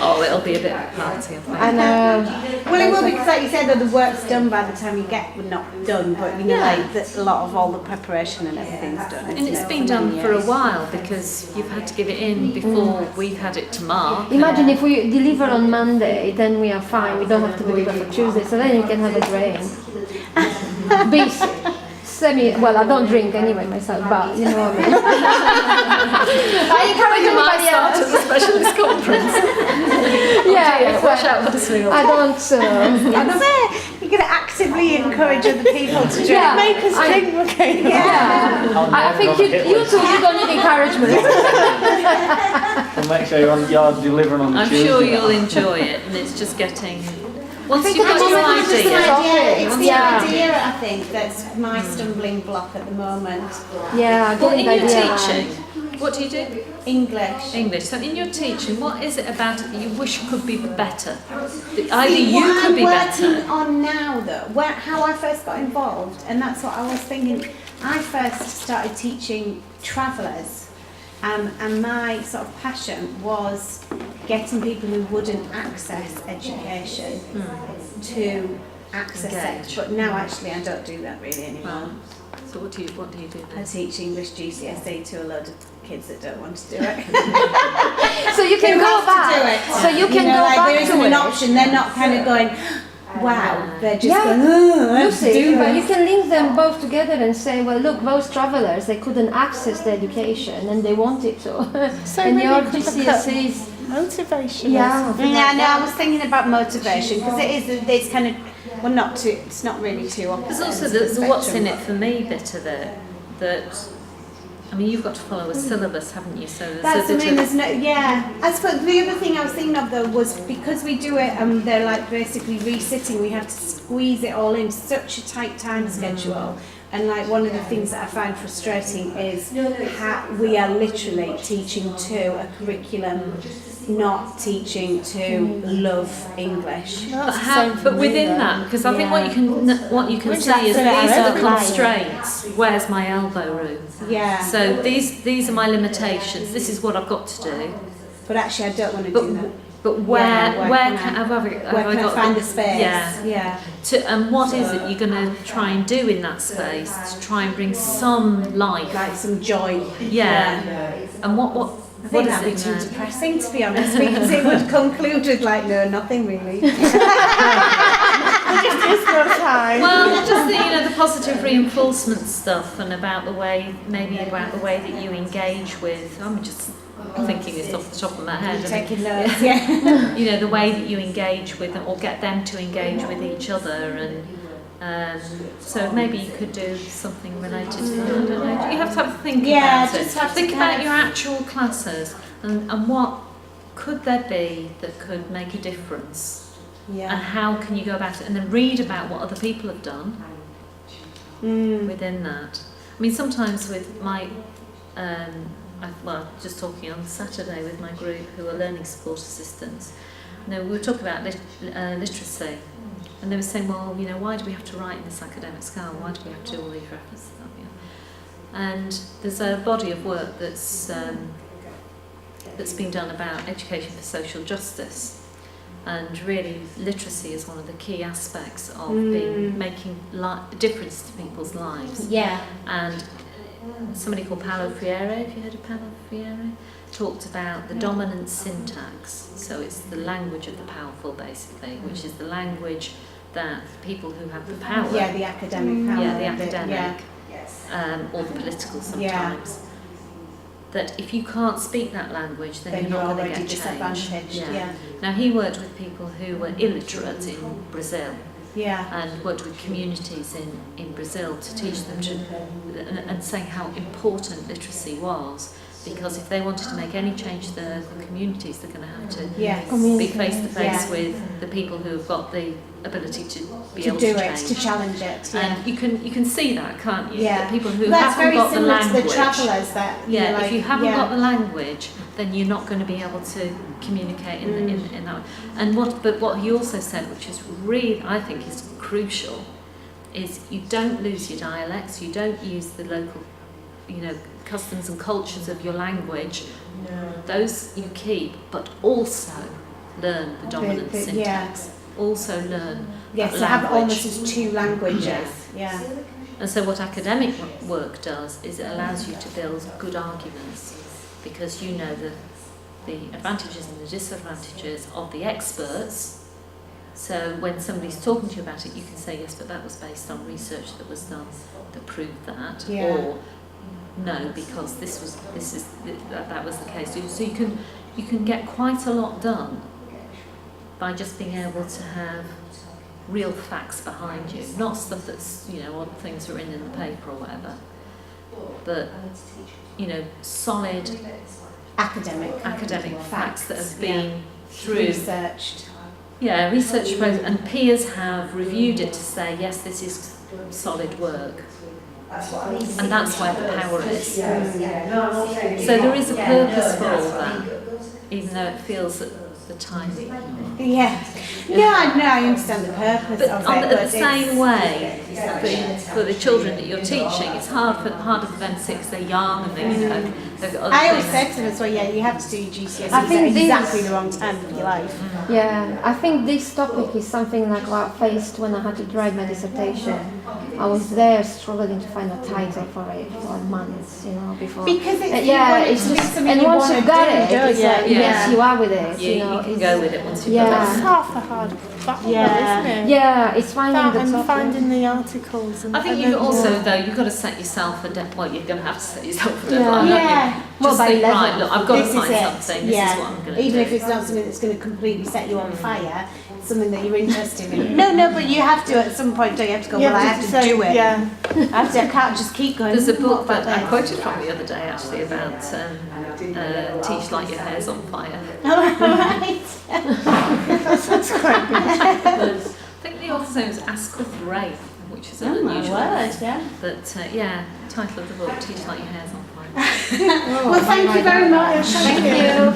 Oh, it'll be a bit of a party, I think. I know. Well, it will, because like you said, that the work's done by the time you get, well, not done, but you know, like a lot of all the preparation and everything's done. And it's been done for a while, because you've had to give it in before we've had it to mark. Imagine if we deliver on Monday, then we are fine. We don't have to deliver for Tuesday, so then you can have a drink. Basic. well, I don't drink anyway myself, but you know what I mean. I encourage anybody else to the specialist conference. Yeah, Watch out, Huddersfield. I don't. You're going to actively encourage other people to drink. Yeah, Make us drink, okay? Yeah. I think you two, you don't need encouragement. And make sure you're delivering on the I'm Tuesday. sure you'll enjoy it, and it's just getting. Once you've at got the your moment it's just idea. It's the Yeah. idea, I think, that's my stumbling block at the moment. Yeah, Well, in getting the your idea. teaching, what do you do? English. English. So in your teaching, what is it about it that you wish could be better? That either you could be what I'm better. working on now, though, how I first got involved, and that's what I was thinking. I first started teaching travellers, and my sort of passion was getting people who wouldn't access education to access Engage. it. But now, actually, I don't do that really anymore. Right. So what do you do I then? teach English GCSE to a load of kids that don't want to do it. So you can Who go have to back. do it. So you can go like, back there to isn't it. an option. They're not kind of going, wow. They're just Yeah. going, oh, I You have to see, do but you this. can link them both together and say, well, look, those travellers, they couldn't access the education and they wanted to. So and maybe your you could look at GCSEs, motivation. yeah. Yeah, no, I was thinking about motivation because it's kind of, well, it's not really too opposite. There's also the what's in it for me bit of it. That, I mean, you've got to follow a syllabus, haven't you? So there's That's a I bit mean, of, there's no, yeah. I suppose the other thing I was thinking of though was because we do it and they're like basically resitting, we have to squeeze it all in such a tight time schedule. And like one of the things that I find frustrating is how we are literally teaching to a curriculum, not teaching to love English. but within that, because I think what you can see is these are the constraints. Where's my elbow room? Yeah. So these are my limitations. This is what I've got to do. But actually, I don't want to do that. But where Yeah, have where can I find the space? Yeah. And what is it you're going to try and do in that space to try and bring some life, Like some joy. Yeah. And what I think that'd be too depressing, to be honest, because it would conclude with like, no, nothing really. Just is no time. Well, just the positive reinforcement stuff, and about the way that you engage with. I'm just thinking this off the top of my head. Taking notes, yeah. The way that you engage with them, or get them to engage with each other, and so maybe you could do something related to that. I don't know. You have to think about just it. have to Think kind about of- your actual classes and what could there be that could make a difference, and how can you go about it, and then read about what other people have done within that. I mean, sometimes with my just talking on Saturday with my group who are learning support assistants. We were talking about literacy, and they were saying, well, why do we have to write in this academic scale? Why do we have to do all these references? And there's a body of work that's been done about education for social justice, and really literacy is one of the key aspects of making a difference to people's lives. Yeah. And somebody called Paulo Freire, have you heard of Paulo Freire? Talked about the dominant syntax. So it's the language of the powerful, basically, which is the language that people who have the power. Yeah, the academic power. Yeah, the academic. Or the political sometimes. That if you can't speak that language, then you're not going to get change. Disadvantaged. Yeah. Now he worked with people who were illiterate in Brazil. Yeah. And worked with communities in Brazil to teach them and saying how important literacy was, because if they wanted to make any change to their local communities, they're going to have to be face to face with the people who have got the ability to be able to change, to challenge it. Yeah. And you can see that, can't you? Yeah. That people who That's haven't very got the similar language. to the travellers that. If you haven't got the language, then you're not going to be able to communicate in that way. And what he also said, which is really, I think, is crucial, is you don't lose your dialects, you don't use the local, customs and cultures of your language. No. Those you keep, but also learn the dominant syntax. Also learn that language. So have it almost as two languages. Yeah. And so what academic work does is it allows you to build good arguments, because you know the advantages and the disadvantages of the experts So when somebody's talking to you about it, you can say, yes, but that was based on research that was done that proved that, Yeah. or no, because that was the case. So you can get quite a lot done by just being able to have real facts behind you, not stuff that's, you know, odd things are in the paper or whatever, but, you know, solid Academic facts that have been through researched. Yeah, research and peers have reviewed it to say, yes, this is solid work. And that's where the power is. So there is a purpose for all that, even though it feels at the time. Yeah. No, I understand the purpose of it. At the same way, for the children that you're teaching, it's harder for them because they're young and they, you know, they've got other I always things. said to them as well, yeah, you have to do your GCSEs I think at exactly the wrong time of your life. Yeah, I think this topic is something like what I faced when I had to write my dissertation. I was there struggling to find a title for it for months, you know, before. Because it's, it's just, and once you've got it, it's like, yes, you are with it. You know, you can go with it once you've yeah. got That's it. half the hard battle, isn't it? Yeah, it's finding That the and topic. finding the articles. And I think and you've then- also, though, you've got to set yourself a deadline. Well, you're going to have to set yourself a deadline. Yeah. haven't you? Well, Just by think, level. right, look, I've got to This is find it. something. This is what I'm going to Even do. if it's not something that's going to completely set you on fire, something that you're interested in. No, but you have to at some point. Don't you have to go? Well, I have to do it. Yeah. I can't just keep going. There's a book What that about I this? quoted from the other day, actually, about teach like your hair's on fire. Oh, right. That's quite good. I think the author's name is Asquith Ray, which is an Oh my unusual word, name. yeah. But yeah, title of the book, Teach Like Your Hair's on Fire. Well, thank you very much. Thank you.